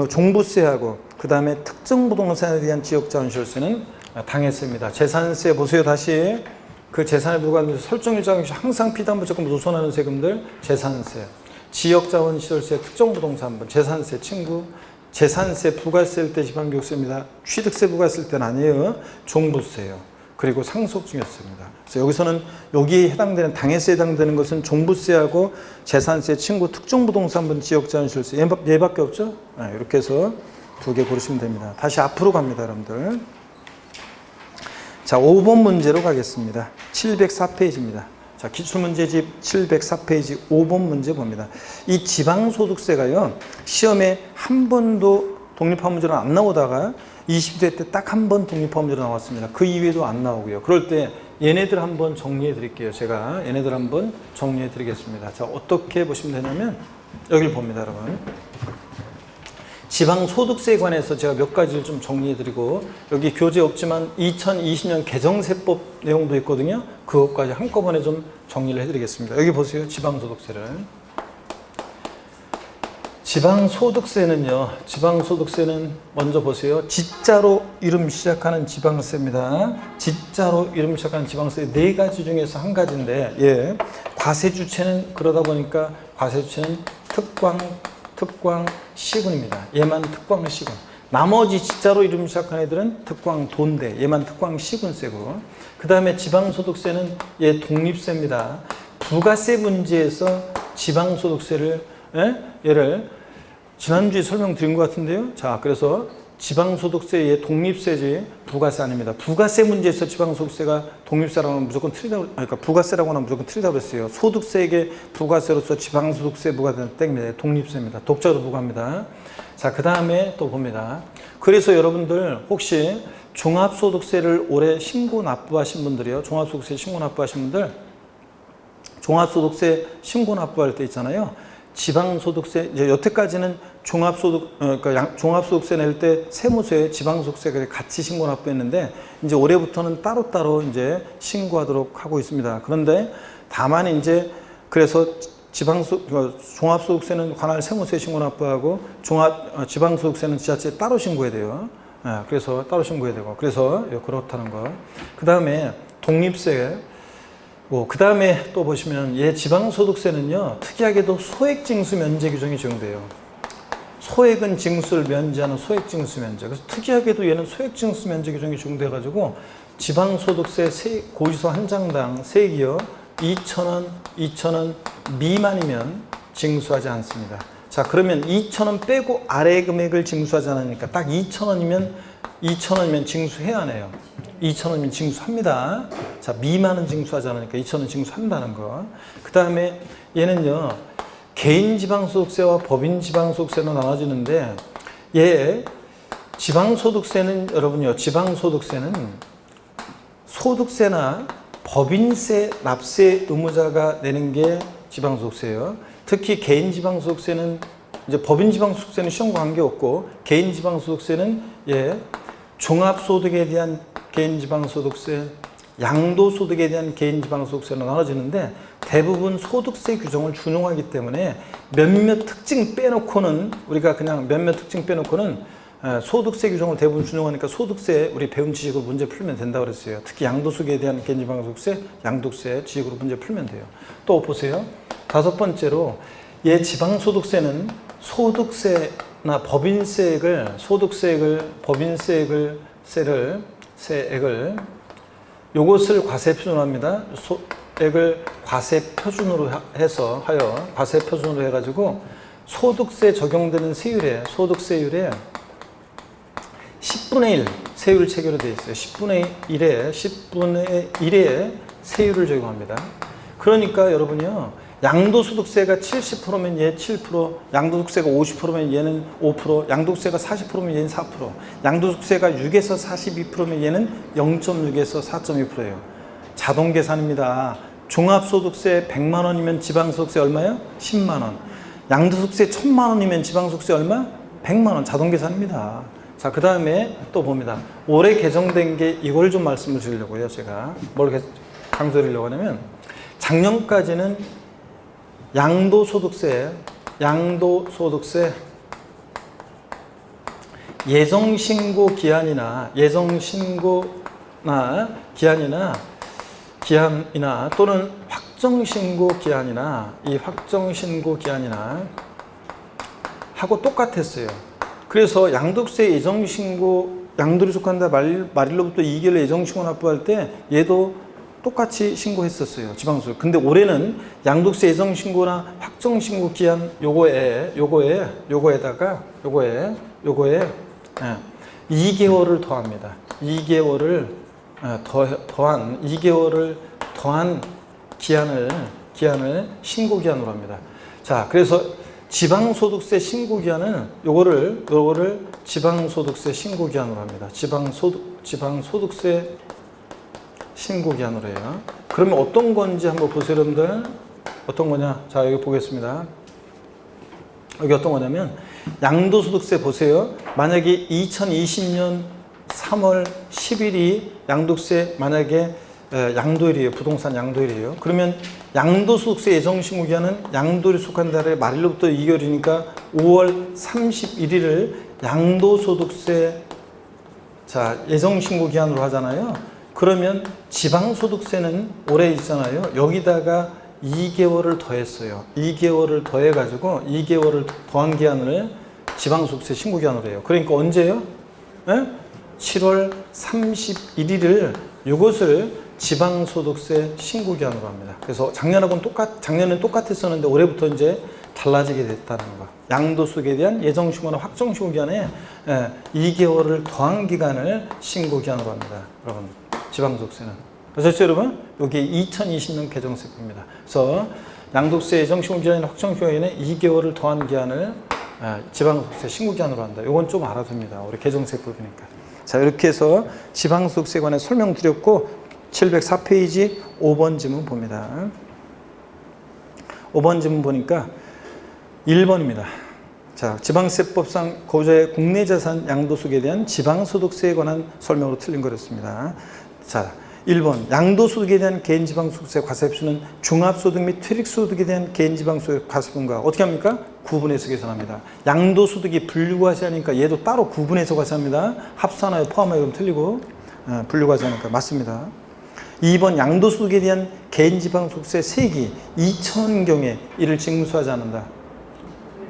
종부세하고 그 다음에 특정 부동산에 대한 지역자원시설세는 당해세입니다. 재산세 보세요. 다시 그 재산에 부과하는 설정일자 항상 피담보 채권 우선하는 세금들 재산세, 지역자원시설세, 특정부동산분, 재산세 친구, 재산세 부과했을 때 지방교육세입니다. 취득세 부과했을 때는 아니에요. 종부세요. 그리고 상속증여세입니다. 그래서 여기서는 여기에 해당되는 당해세에 해당되는 것은 종부세하고 재산세 친구, 특정부동산분, 지역자원시설세 얘밖에 없죠. 이렇게 해서 두 개 고르시면 됩니다. 다시 앞으로 갑니다, 여러분들. 자, 5번 문제로 가겠습니다. 704페이지입니다. 자, 기출문제집 704페이지 5번 문제 봅니다. 이 지방소득세가요, 시험에 한 번도 독립화 문제로 안 나오다가 20대 때 딱 한 번 독립화 문제로 나왔습니다. 그 이외에도 안 나오고요. 그럴 때 얘네들 한번 정리해 드릴게요. 제가 얘네들 한번 정리해 드리겠습니다. 자, 어떻게 보시면 되냐면 여기를 봅니다, 여러분. 지방소득세에 관해서 제가 몇 가지를 좀 정리해드리고 여기 교재 없지만 2020년 개정세법 내용도 있거든요. 그것까지 한꺼번에 좀 정리를 해드리겠습니다. 여기 보세요. 지방소득세를. 지방소득세는 먼저 보세요. 지자로 이름 시작하는 지방세입니다. 지자로 이름 시작하는 지방세 네 가지 중에서 한 가지인데 과세주체는 그러다 보니까 과세주체는 특광시군입니다. 얘만 특광시군. 나머지 지자로 이름 시작한 애들은 특광돈대. 얘만 특광시군세고. 그 다음에 지방소득세는 얘 독립세입니다. 부가세 문제에서 지방소득세를 얘를 지난주에 설명드린 것 같은데요. 자, 그래서 지방소득세의 독립세지 부가세 아닙니다. 부가세 문제에서 지방소득세가 독립세라고 하면 무조건 틀리다, 그러니까 부가세라고 하면 무조건 틀리다고 했어요. 소득세에게 부가세로서 지방소득세 부과되는 땡입니다. 독립세입니다. 독자로 부과합니다. 자, 그 다음에 또 봅니다. 그래서 여러분들 혹시 종합소득세를 올해 신고 납부하신 분들이요. 종합소득세 신고 납부하신 분들, 종합소득세 신고 납부할 때 있잖아요. 지방소득세, 이제 여태까지는 종합소득세 낼 때 세무서에 지방소득세 같이 신고 납부했는데 이제 올해부터는 따로따로 이제 신고하도록 하고 있습니다. 그런데 다만 이제 그래서 종합소득세는 관할 세무서에 신고 납부하고 지방소득세는 지자체에 따로 신고해야 돼요. 그래서 따로 신고해야 되고 그래서 그렇다는 거. 그 다음에 독립세. 그 다음에 또 보시면 얘 지방소득세는요 특이하게도 소액징수 면제 규정이 적용돼요. 소액은 징수를 면제하는 소액징수 면제. 그래서 특이하게도 얘는 소액징수 면제 규정이 적용돼 가지고 지방소득세 고지서 한 장당 세액이요 2,000원 미만이면 징수하지 않습니다. 자, 그러면 2,000원 빼고 아래 금액을 징수하지 않으니까 딱 2,000원이면 징수해야 하네요. 2,000원이면 징수합니다. 자, 미만은 징수하지 않으니까 2,000원 징수한다는 거. 그 다음에 얘는요, 개인 지방소득세와 법인 지방소득세로 나눠지는데, 지방소득세는 여러분요, 지방소득세는 소득세나 법인세 납세 의무자가 내는 게 지방소득세예요. 특히 개인 지방소득세는 이제 법인 지방소득세는 시험과 관계없고 개인 지방소득세는 종합소득에 대한 개인 지방소득세, 양도소득에 대한 개인 지방소득세로 나눠지는데 대부분 소득세 규정을 준용하기 때문에 몇몇 특징 빼놓고는 우리가 그냥 몇몇 특징 빼놓고는 소득세 규정을 대부분 준용하니까 소득세 우리 배운 지식으로 문제 풀면 된다고 그랬어요. 특히 양도소득에 대한 개인 지방소득세, 양도세 지식으로 문제 풀면 돼요. 또 보세요. 다섯 번째로 지방소득세는 소득세나 법인세액을 요것을 과세 표준합니다. 액을 과세 표준으로 하여 과세 표준으로 해가지고 소득세 적용되는 세율에 10분의 1 세율 체계로 되어 있어요. 10분의 1에 세율을 적용합니다. 그러니까 여러분이요, 양도소득세가 70%면 얘 7%, 양도소득세가 50%면 얘는 5%, 양도소득세가 40%면 얘는 4%, 양도소득세가 6에서 42%면 얘는 0.6에서 4.2%예요. 자동 계산입니다. 종합소득세 100만 원이면 지방소득세 얼마예요? 10만 원. 양도소득세 1000만 원이면 지방소득세 얼마? 100만 원. 자동 계산입니다. 자, 그 다음에 또 봅니다. 올해 개정된 게 이걸 좀 말씀을 드리려고요. 제가 뭘 강조드리려고 하냐면 작년까지는 양도소득세 예정신고 기한이나 또는 확정신고 기한이나 하고 똑같았어요. 그래서 양도세 예정신고, 양도를 속한다 말일로부터 2개월 예정신고 납부할 때 얘도 똑같이 신고했었어요. 지방소득. 근데 올해는 양도세 예정신고나 확정신고 기한 요거에 2개월을 더합니다. 2개월을 더한 기한을 신고기한으로 합니다. 자, 그래서 지방소득세 신고기한은 요거를 지방소득세 신고기한으로 합니다. 지방소득세 신고기한으로 해요. 그러면 어떤 건지 한번 보세요, 여러분들. 어떤 거냐? 자, 여기 보겠습니다. 여기 어떤 거냐면 양도소득세 보세요. 만약에 2020년 3월 10일이 양도세 만약에 양도일이에요. 부동산 양도일이에요. 그러면 양도소득세 예정신고기한은 양도일에 속한 달에 말일로부터 2개월이니까 5월 31일을 양도소득세 예정신고기한으로 하잖아요. 그러면 지방소득세는 올해 있잖아요. 여기다가 2개월을 더했어요. 2개월을 더해가지고 2개월을 더한 기한을 지방소득세 신고기한으로 해요. 그러니까 언제요? 7월 31일을 이것을 지방소득세 신고기한으로 합니다. 그래서 작년엔 똑같았었는데 올해부터 이제 달라지게 됐다는 거. 양도소득에 대한 예정신고나 확정신고기한에 2개월을 더한 기간을 신고기한으로 합니다. 여러분, 지방소득세는. 그렇죠, 여러분? 여기 2020년 개정세법입니다. 그래서 양도세 예정신고기한이나 확정신고기한에 2개월을 더한 기한을 지방소득세 신고기한으로 한다. 이건 좀 알아둡니다. 우리 개정세법이니까. 자, 이렇게 해서 지방소득세에 관해 설명드렸고 704페이지 5번 지문 봅니다. 5번 지문 보니까 1번입니다. 자, 지방세법상 고유자의 국내자산 양도소득에 대한 지방소득세에 관한 설명으로 틀린 거였습니다. 자, 1번 양도소득에 대한 개인지방소득세 과세표준은 종합소득 및 퇴직소득에 대한 개인지방소득 과세분과 어떻게 합니까? 구분해서 계산합니다. 양도소득이 분류과세하니까 얘도 따로 구분해서 과세합니다. 합산하여 포함하여 그럼 틀리고 분류과세하니까 맞습니다. 2번 양도소득에 대한 개인지방소득세 세기 2,000원 경에 이를 징수하지 않는다.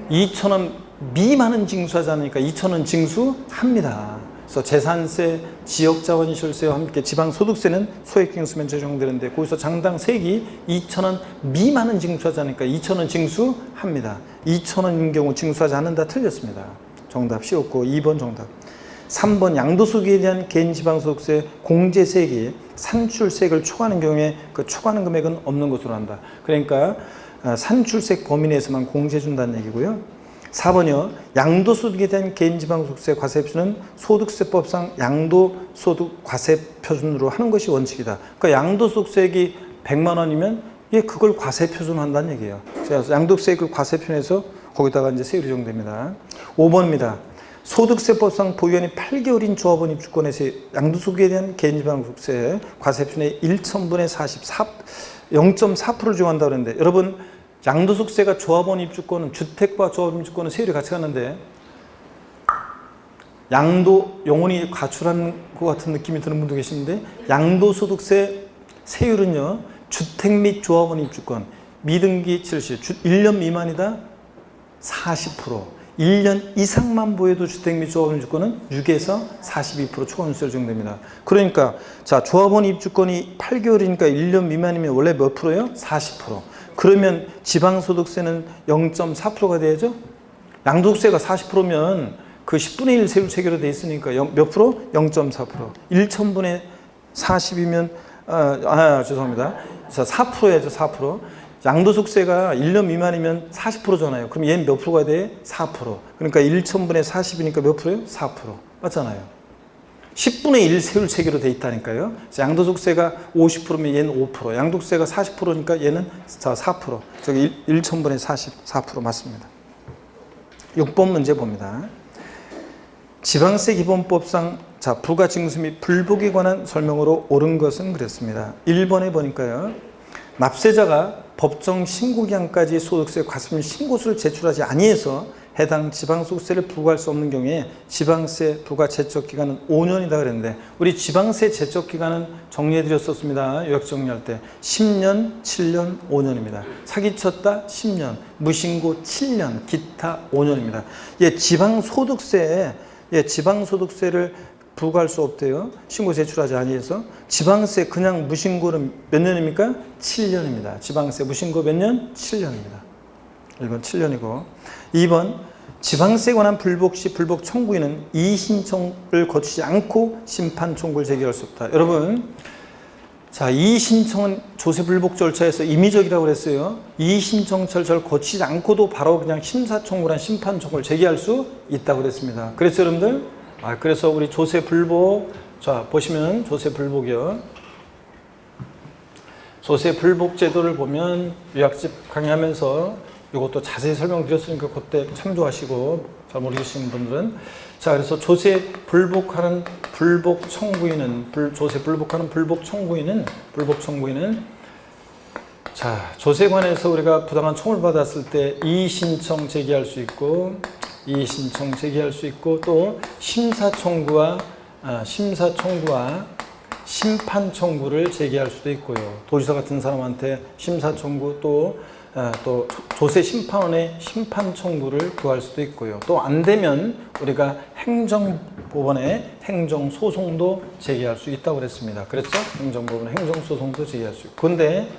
2,000원 미만은 징수하지 않으니까 2,000원 징수합니다. 그래서 재산세, 지역자원시설세와 함께 지방소득세는 소액징수면 적용되는데 거기서 장당 세기 2,000원 미만은 징수하지 않으니까 2,000원 징수합니다. 2,000원인 경우 징수하지 않는다. 틀렸습니다. 정답 쉬웠고 2번 정답. 3번 양도소득에 대한 개인지방소득세 공제세액이 산출세액을 초과하는 경우에 그 초과하는 금액은 없는 것으로 한다. 그러니까 산출세액 범위 내에서만 공제해준다는 얘기고요. 4번이요. 양도소득에 대한 개인지방소득세 과세표준은 소득세법상 양도소득 과세표준으로 하는 것이 원칙이다. 그러니까 양도소득세액이 100만 원이면 그걸 과세표준한다는 얘기예요. 그래서 양도세액을 과세표준에서 거기다가 이제 세율이 적용됩니다. 5번입니다. 소득세법상 보유한이 8개월인 조합원 입주권에서 양도소득에 대한 개인지방소득세 과세표준의 1,000분의 44, 0.4%를 적용한다고 그랬는데, 여러분 양도소득세가 조합원 입주권은, 주택과 조합원 입주권은 세율이 같이 갔는데 양도 영혼이 가출한 것 같은 느낌이 드는 분도 계시는데, 양도소득세 세율은요, 주택 및 조합원 입주권 미등기 70, 1년 미만이다 40%, 1년 이상만 보여도 주택 및 조합원 입주권은 6에서 42% 초과세율 적용됩니다. 그러니까 자, 조합원 입주권이 8개월이니까 1년 미만이면 원래 몇 프로예요? 40%. 그러면 지방소득세는 0.4%가 돼야죠. 양도소득세가 40%면 그 10분의 1 세율 체계로 돼 있으니까 몇 프로? 0.4%. 1,000분의 40이면 죄송합니다. 4%야죠. 4%. 양도소득세가 1년 미만이면 40%잖아요. 그럼 얘는 몇 프로가 돼? 4%. 그러니까 1,000분의 40이니까 몇 프로예요? 4%. 맞잖아요. 10분의 1 세율 체계로 돼 있다니까요. 양도소득세가 50%면 얘는 5%. 양도소득세가 40%니까 얘는 4%. 저기 1,000분의 44% 맞습니다. 6번 문제 봅니다. 지방세 기본법상 자, 부가징수 및 불복에 관한 설명으로 옳은 것은 그랬습니다. 1번에 보니까요. 납세자가 법정 신고기한까지 소득세 과세물 신고서를 제출하지 아니해서 해당 지방소득세를 부과할 수 없는 경우에 지방세 부과 제척기간은 5년이다 그랬는데, 우리 지방세 제척기간은 정리해드렸었습니다. 요약 정리할 때 10년, 7년, 5년입니다. 사기쳤다 10년, 무신고 7년, 기타 5년입니다. 지방소득세를 부과할 수 없대요. 신고 제출하지 아니해서. 지방세 그냥 무신고는 몇 년입니까? 7년입니다. 지방세 무신고 몇 년? 7년입니다. 1번 7년이고, 2번 지방세에 관한 불복 시 불복 청구인은 이의신청을 거치지 않고 심판 청구를 제기할 수 없다. 여러분, 자, 이의신청은 조세 불복 절차에서 임의적이라고 그랬어요. 이의신청 절차를 거치지 않고도 바로 그냥 심사청구란 심판 청구를 제기할 수 있다고 그랬습니다. 그래서 여러분들, 그래서 우리 조세 불복, 자, 보시면 조세 불복이요. 조세 불복 제도를 보면 요약집 강의하면서 이것도 자세히 설명드렸으니까 그때 참조하시고, 잘 모르시는 분들은. 자, 그래서 조세 불복하는 불복 청구인은, 자, 조세관에서 우리가 부당한 청구를 받았을 때 이의신청 제기할 수 있고, 또 심사청구와 심판 청구를 제기할 수도 있고요. 도지사 같은 사람한테 심사 청구, 또 조세 심판원의 심판 청구를 구할 수도 있고요. 또 안 되면 우리가 행정법원에 행정소송도 제기할 수 있다고 그랬습니다. 그랬죠? 행정법원에 행정소송도 제기할 수 있고. 근데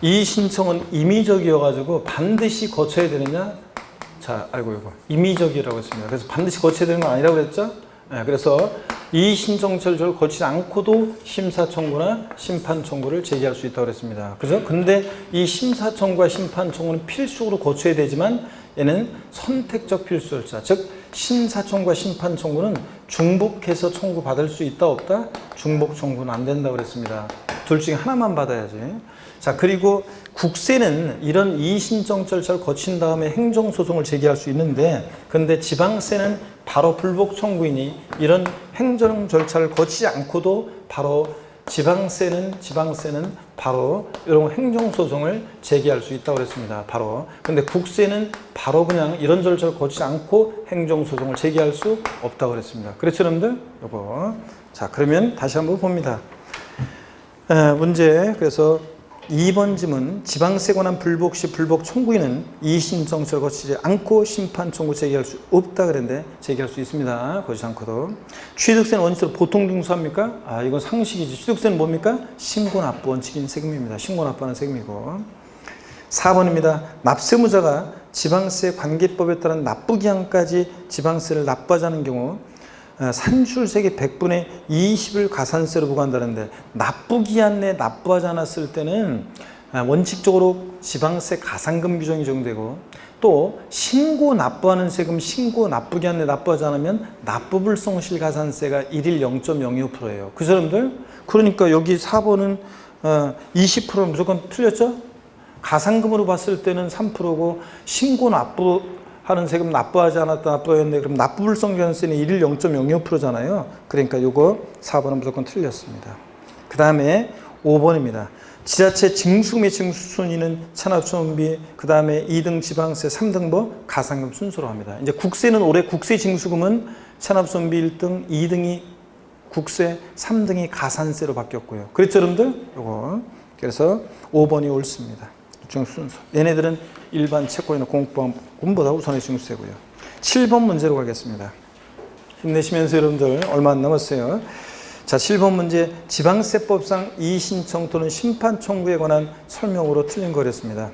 이 신청은 임의적이어가지고 반드시 거쳐야 되느냐? 자, 이거 임의적이라고 했습니다. 그래서 반드시 거쳐야 되는 건 아니라고 그랬죠? 그래서 이 신청 절차를 거치지 않고도 심사 청구나 심판 청구를 제기할 수 있다고 그랬습니다. 그죠? 근데 이 심사 청구와 심판 청구는 필수적으로 거쳐야 되지만 얘는 선택적 필수 절차, 즉 심사 청구와 심판 청구는 중복해서 청구 받을 수 있다 없다? 중복 청구는 안 된다고 그랬습니다. 둘 중에 하나만 받아야지. 자, 그리고 국세는 이런 이의신청 절차를 거친 다음에 행정소송을 제기할 수 있는데, 근데 지방세는 바로 불복 청구이니 이런 행정 절차를 거치지 않고도 바로 지방세는 바로 이런 행정소송을 제기할 수 있다고 그랬습니다. 바로. 근데 국세는 바로 그냥 이런 절차를 거치지 않고 행정소송을 제기할 수 없다고 그랬습니다. 그렇죠, 여러분들? 요거. 자, 그러면 다시 한번 봅니다. 문제, 그래서 2번 지문, 지방세에 관한 불복 시 불복 청구인은 이의신청서를 거치지 않고 심판 청구 제기할 수 없다 그랬는데 제기할 수 있습니다. 거치지 않고도. 취득세는 원칙으로 보통 징수합니까? 이건 상식이지. 취득세는 뭡니까? 신고납부 원칙인 세금입니다. 신고납부하는 세금이고. 4번입니다. 납세무자가 지방세 관계법에 따른 납부기한까지 지방세를 납부하지 않은 경우 산출세계 100분의 20을 가산세로 부과한다는데, 납부기한 내에 납부하지 않았을 때는 원칙적으로 지방세 가산금 규정이 적용되고, 또 신고 납부하는 세금 신고 납부기한 내에 납부하지 않으면 납부불성실 가산세가 1일 0.02%예요. 그 사람들? 그러니까 여기 4번은 20%는 무조건 틀렸죠? 가산금으로 봤을 때는 3%고 신고 납부하는 세금 납부하지 않았다 납부했는데 그럼 납부불성장세는 1일 0.06%잖아요. 그러니까 요거 4번은 무조건 틀렸습니다. 그 다음에 5번입니다. 지자체 징수 및 징수 순위는 체납수원비, 그 다음에 2등 지방세, 3등 뭐 가산금 순서로 합니다. 이제 국세는 올해 국세 징수금은 체납수원비 1등, 2등이 국세, 3등이 가산세로 바뀌었고요. 그렇죠, 여러분들? 요거. 그래서 5번이 옳습니다. 순서. 얘네들은 일반 채권이나 공보다 우선의 징수세고요. 7번 문제로 가겠습니다. 힘내시면서 여러분들 얼마 안 남았어요. 자, 7번 문제. 지방세법상 이의신청 또는 심판 청구에 관한 설명으로 틀린 거랬습니다.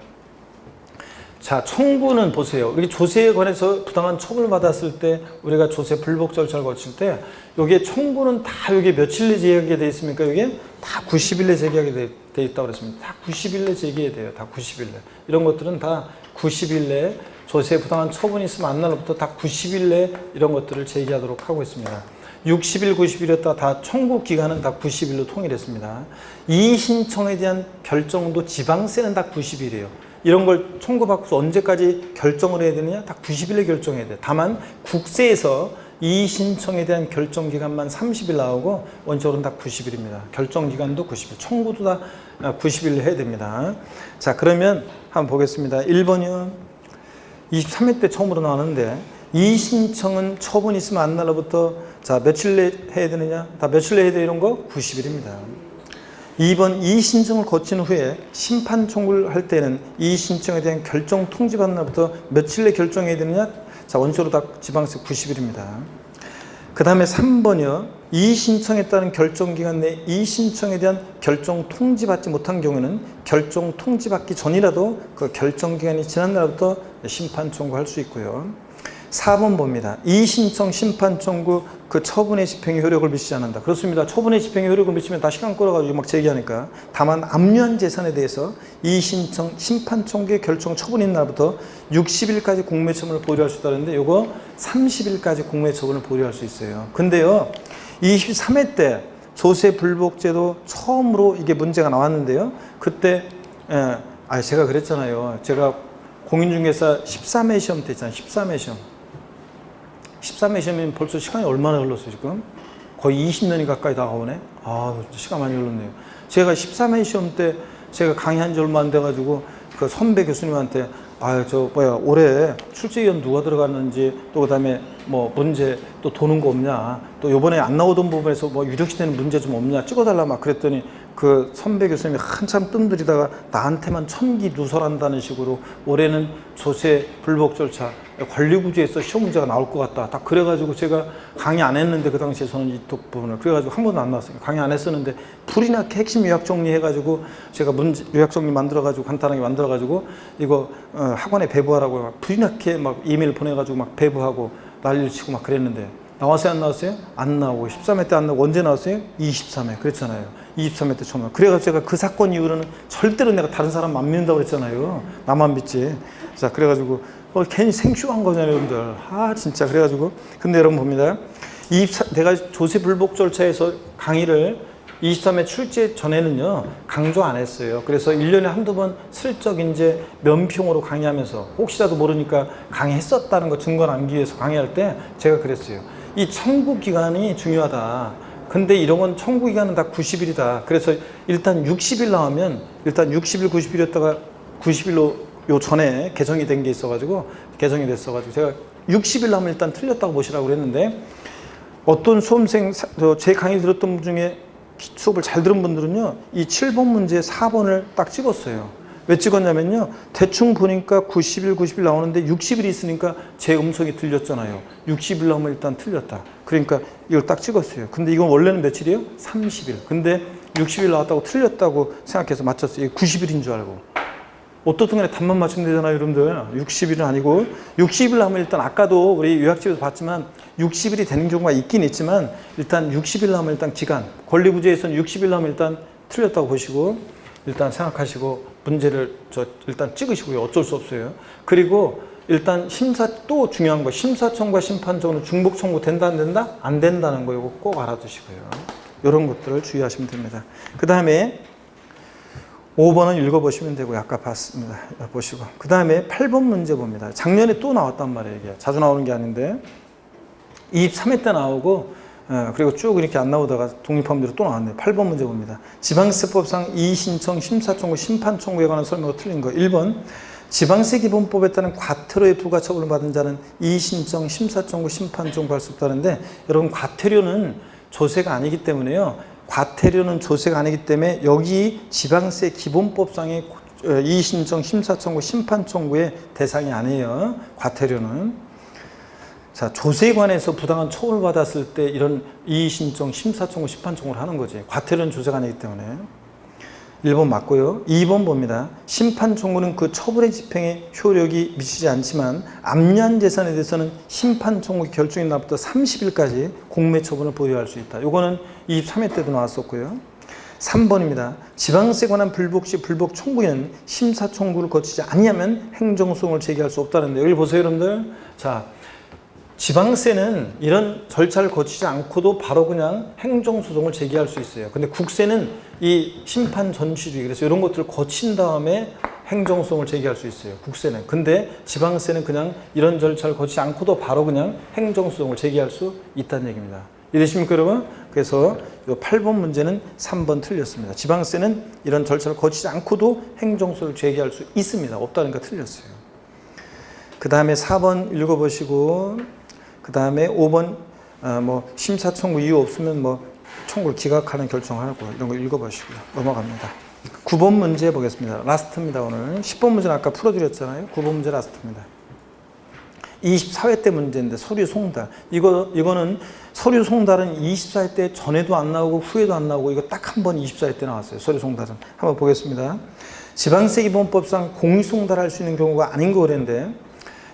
자, 청구는 보세요. 우리 조세에 관해서 부당한 처분을 받았을 때 우리가 조세 불복 절차를 거칠 때 여기에 청구는 다 여기 며칠 내에 제기하게 돼 있습니까? 여기에 다 90일 내에 제기하게 돼 있다고 그랬습니다. 다 90일 내에 제기해야 돼요. 다 90일 내. 이런 것들은 다 90일 내에 조세에 부당한 처분이 있으면 안 날로부터 다 90일 내에 이런 것들을 제기하도록 하고 있습니다. 60일, 90일이었다 다 청구 기간은 다 90일로 통일했습니다. 이의 신청에 대한 결정도 지방세는 다 90일이에요. 이런 걸 청구받고서 언제까지 결정을 해야 되느냐? 다 90일에 결정해야 돼. 다만 국세에서 이의 신청에 대한 결정 기간만 30일 나오고 원칙으로는 다 90일입니다. 결정 기간도 90일, 청구도 다 90일 해야 됩니다. 자, 그러면 한번 보겠습니다. 1번이요. 23회 때 처음으로 나왔는데 이의 신청은 처분이 있으면 안 날로부터 자 며칠 내에 해야 되느냐? 다 며칠 내에 해야 돼 이런 거? 90일입니다. 2번 이의 신청을 거친 후에 심판 청구를 할 때는 이의 신청에 대한 결정 통지받은 날부터 며칠 내에 결정해야 되느냐? 자, 원칙으로 다 지방세 90일입니다. 그 다음에 3번이요. 이의 신청에 따른 결정 기간 내에 이의 신청에 대한 결정 통지받지 못한 경우는 결정 통지받기 전이라도 그 결정 기간이 지난 날부터 심판 청구할 수 있고요. 4번 봅니다. 이의 신청 심판 청구 그 처분의 집행에 효력을 미치지 않는다. 그렇습니다. 처분의 집행에 효력을 미치면 다 시간 끌어가지고 막 제기하니까. 다만 압류한 재산에 대해서 이의 신청 심판 청구의 결정 처분인 날부터 60일까지 공매처분을 보류할 수 있다는데 요거 30일까지 공매처분을 보류할 수 있어요. 근데요. 23회 때 조세 불복제도 처음으로 이게 문제가 나왔는데요. 그때 제가 그랬잖아요. 제가 공인중개사 13회 시험 때 있잖아요. 13회 시험. 13회 시험이면 벌써 시간이 얼마나 흘렀어요, 지금? 거의 20년이 가까이 다가오네? 시간 많이 흘렀네요. 제가 13회 시험 때 제가 강의한 지 얼마 안 돼가지고 그 선배 교수님한테 올해 출제위원 누가 들어갔는지 또 그 다음에 뭐 문제 또 도는 거 없냐 또 요번에 안 나오던 부분에서 뭐 유력시되는 문제 좀 없냐 찍어달라 막 그랬더니 그 선배 교수님이 한참 뜸들이다가 나한테만 천기 누설한다는 식으로 올해는 조세 불복 절차 권리구제에서 시험 문제가 나올 것 같다. 딱 그래가지고 제가 강의 안 했는데 그 당시에 저는 이 부분을 그래가지고 한 번도 안 나왔어요. 강의 안 했었는데 불이 나게 핵심 요약 정리해가지고 제가 문제 요약 정리 만들어가지고 간단하게 만들어가지고 이거 학원에 배부하라고 막 불이 나게 막 이메일 보내가지고 막 배부하고 난리를 치고 막 그랬는데 나왔어요 안 나왔어요? 안 나오고 13회 때 안 나오고 언제 나왔어요? 23회 그랬잖아요. 23회 때 처음 그래가지고 제가 그 사건 이후로는 절대로 내가 다른 사람 안 믿는다고 그랬잖아요. 나만 믿지. 자 그래가지고 괜히 생쇼한 거잖아요 여러분들. 진짜 그래가지고 근데 여러분 봅니다. 내가 조세 불복 절차에서 강의를 23회 출제 전에는요 강조 안 했어요. 그래서 1년에 한두 번 슬쩍 이제 면평으로 강의하면서 혹시라도 모르니까 강의했었다는 거 증거 남기기 위해서 강의할 때 제가 그랬어요. 이 청구 기간이 중요하다. 근데 이런 건 청구 기간은 다 90일이다. 그래서 일단 60일 나오면 일단 60일 90일이었다가 90일로 요 전에 개정이 된 게 있어가지고 개정이 됐어가지고 제가 60일 나오면 일단 틀렸다고 보시라고 그랬는데 어떤 수험생 제 강의 들었던 분 중에 수업을 잘 들은 분들은요 이 7번 문제 4번을 딱 찍었어요. 왜 찍었냐면요 대충 보니까 90일 나오는데 60일이 있으니까 제 음성이 들렸잖아요. 60일 나오면 일단 틀렸다. 그러니까 이걸 딱 찍었어요. 근데 이건 원래는 며칠이에요? 30일. 근데 60일 나왔다고 틀렸다고 생각해서 맞췄어요. 90일인 줄 알고. 어떻든 간에 답만 맞추면 되잖아요 여러분들. 60일은 아니고 60일 하면 일단 아까도 우리 요약집에서 봤지만 60일이 되는 경우가 있긴 있지만 일단 60일 하면 일단 기간 권리구제에서는 60일 하면 일단 틀렸다고 보시고 일단 생각하시고 문제를 일단 찍으시고요. 어쩔 수 없어요. 그리고 일단 또 중요한 거 심사청구와 심판청구는 중복 청구 된다 안 된다? 안 된다는 거 이거 꼭 알아두시고요. 이런 것들을 주의하시면 됩니다. 그 다음에 5번은 읽어보시면 되고요. 아까 봤습니다. 보시고. 그 다음에 8번 문제 봅니다. 작년에 또 나왔단 말이에요. 이게 자주 나오는 게 아닌데 23회 때 나오고 그리고 쭉 이렇게 안 나오다가 독립화문제로 또 나왔네요. 8번 문제 봅니다. 지방세법상 이의신청, 심사청구, 심판청구에 관한 설명으로 틀린 거. 1번 지방세 기본법에 따른 과태료의 부가처분을 받은 자는 이의신청, 심사청구, 심판청구 할 수 없다는데 여러분 과태료는 조세가 아니기 때문에요. 과태료는 조세가 아니기 때문에 여기 지방세 기본법상의 이의신청, 심사청구, 심판청구의 대상이 아니에요. 과태료는. 자, 조세에 관해서 부당한 처분을 받았을 때 이런 이의신청, 심사청구, 심판청구를 하는 거지. 과태료는 조세가 아니기 때문에. 1번 맞고요. 2번 봅니다. 심판청구는 그 처분의 집행에 효력이 미치지 않지만 압류한 재산에 대해서는 심판청구 결정이 날부터 30일까지 공매처분을 보유할 수 있다. 이거는 23회 때도 나왔었고요. 3번입니다. 지방세에 관한 불복 시 불복 청구에는 심사청구를 거치지 않으면 행정소송을 제기할 수 없다는데 여기 보세요 여러분들. 자, 지방세는 이런 절차를 거치지 않고도 바로 그냥 행정소송을 제기할 수 있어요. 근데 국세는 이 심판 전치주의, 그래서 이런 것들을 거친 다음에 행정소송을 제기할 수 있어요. 국세는. 근데 지방세는 그냥 이런 절차를 거치지 않고도 바로 그냥 행정소송을 제기할 수 있다는 얘기입니다. 이해되십니까 여러분? 그래서 이 8번 문제는 3번 틀렸습니다. 지방세는 이런 절차를 거치지 않고도 행정소송을 제기할 수 있습니다. 없다니까 틀렸어요. 그 다음에 4번 읽어보시고 그 다음에 5번 뭐 심사청구 이유 없으면 뭐 청구를 기각하는 결정하고 이런 거 읽어보시고요. 넘어갑니다. 9번 문제 보겠습니다. 라스트입니다. 오늘 10번 문제는 아까 풀어드렸잖아요. 9번 문제 라스트입니다. 24회 때 문제인데 서류 송달. 이거는 서류 송달은 24회 때 전에도 안 나오고 후에도 안 나오고 이거 딱 한 번 24회 때 나왔어요. 서류 송달은. 한번 보겠습니다. 지방세 기본법상 공유 송달할 수 있는 경우가 아닌 거 그랬는데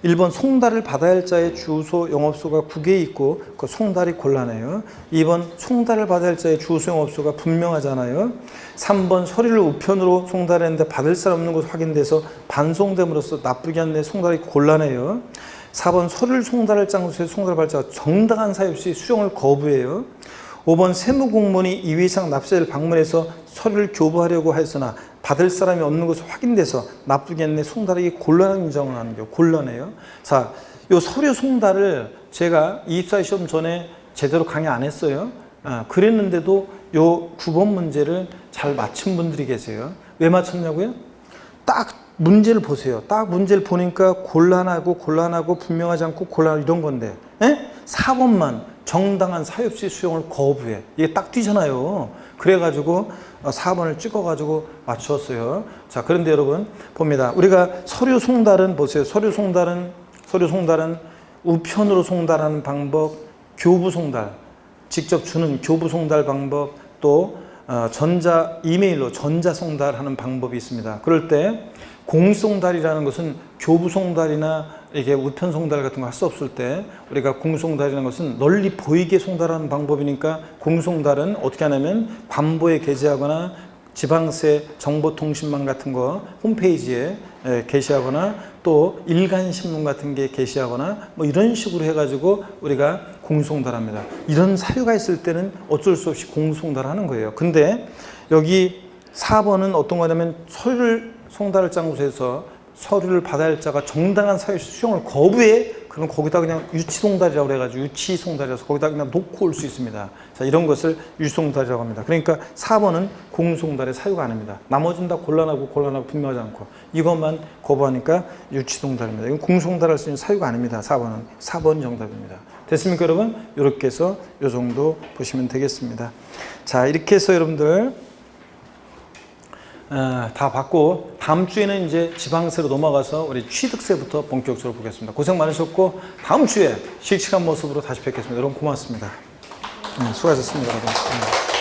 1번 송달을 받아야 할 자의 주소, 영업소가 국외에 있고 그 송달이 곤란해요. 2번 송달을 받아야 할 자의 주소, 영업소가 분명하잖아요. 3번 서류를 우편으로 송달했는데 받을 사람 없는 것으로 확인돼서 반송됨으로써 나쁘게 않네 송달이 곤란해요. 4번 서류를 송달할 장소에 송달을 받을 자가 정당한 사유 없이 수령을 거부해요. 5번 세무공무원이 2회 이상 납세자를 방문해서 서류를 교부하려고 했으나 받을 사람이 없는 것으로 확인돼서 나쁘겠네 송달하기 곤란한 인정을 하는 게 곤란해요. 자, 요 서류 송달을 제가 이입사 시험 전에 제대로 강의 안 했어요. 그랬는데도 요 9번 문제를 잘 맞춘 분들이 계세요. 왜 맞췄냐고요? 딱 문제를 보세요. 딱 문제를 보니까 곤란하고 분명하지 않고 곤란하고 이런 건데 4번만 정당한 사유 없이 수용을 거부해. 이게 딱 뛰잖아요. 그래가지고 4번을 찍어가지고 맞추었어요. 자, 그런데 여러분 봅니다. 우리가 서류 송달은 보세요. 서류 송달은 우편으로 송달하는 방법, 교부 송달, 직접 주는 교부 송달 방법, 또 이메일로 전자 송달하는 방법이 있습니다. 그럴 때 공송달이라는 것은 교부 송달이나 이게 우편 송달 같은 거 할 수 없을 때 우리가 공송달이라는 것은 널리 보이게 송달하는 방법이니까 공송달은 어떻게 하냐면 관보에 게시하거나 지방세 정보통신망 같은 거 홈페이지에 게시하거나 또 일간신문 같은 게 게시하거나 뭐 이런 식으로 해가지고 우리가 공송달합니다. 이런 사유가 있을 때는 어쩔 수 없이 공송달하는 거예요. 근데 여기 4번은 어떤 거냐면 서류를 송달할 장소에서 서류를 받아야 할 자가 정당한 사유 수용을 거부해. 그럼 거기다 그냥 유치송달이라고 그래가지고 유치송달이라서 거기다 그냥 놓고 올 수 있습니다. 자, 이런 것을 유치송달이라고 합니다. 그러니까 4번은 공송달의 사유가 아닙니다. 나머지는 다 곤란하고 분명하지 않고 이것만 거부하니까 유치송달입니다. 이건 공송달할 수 있는 사유가 아닙니다. 4번 정답입니다. 됐습니까 여러분? 이렇게 해서 이 정도 보시면 되겠습니다. 자, 이렇게 해서 여러분들 다 받고 다음 주에는 이제 지방세로 넘어가서 우리 취득세부터 본격적으로 보겠습니다. 고생 많으셨고 다음 주에 씩씩한 모습으로 다시 뵙겠습니다. 여러분 고맙습니다. 수고하셨습니다. 여러분.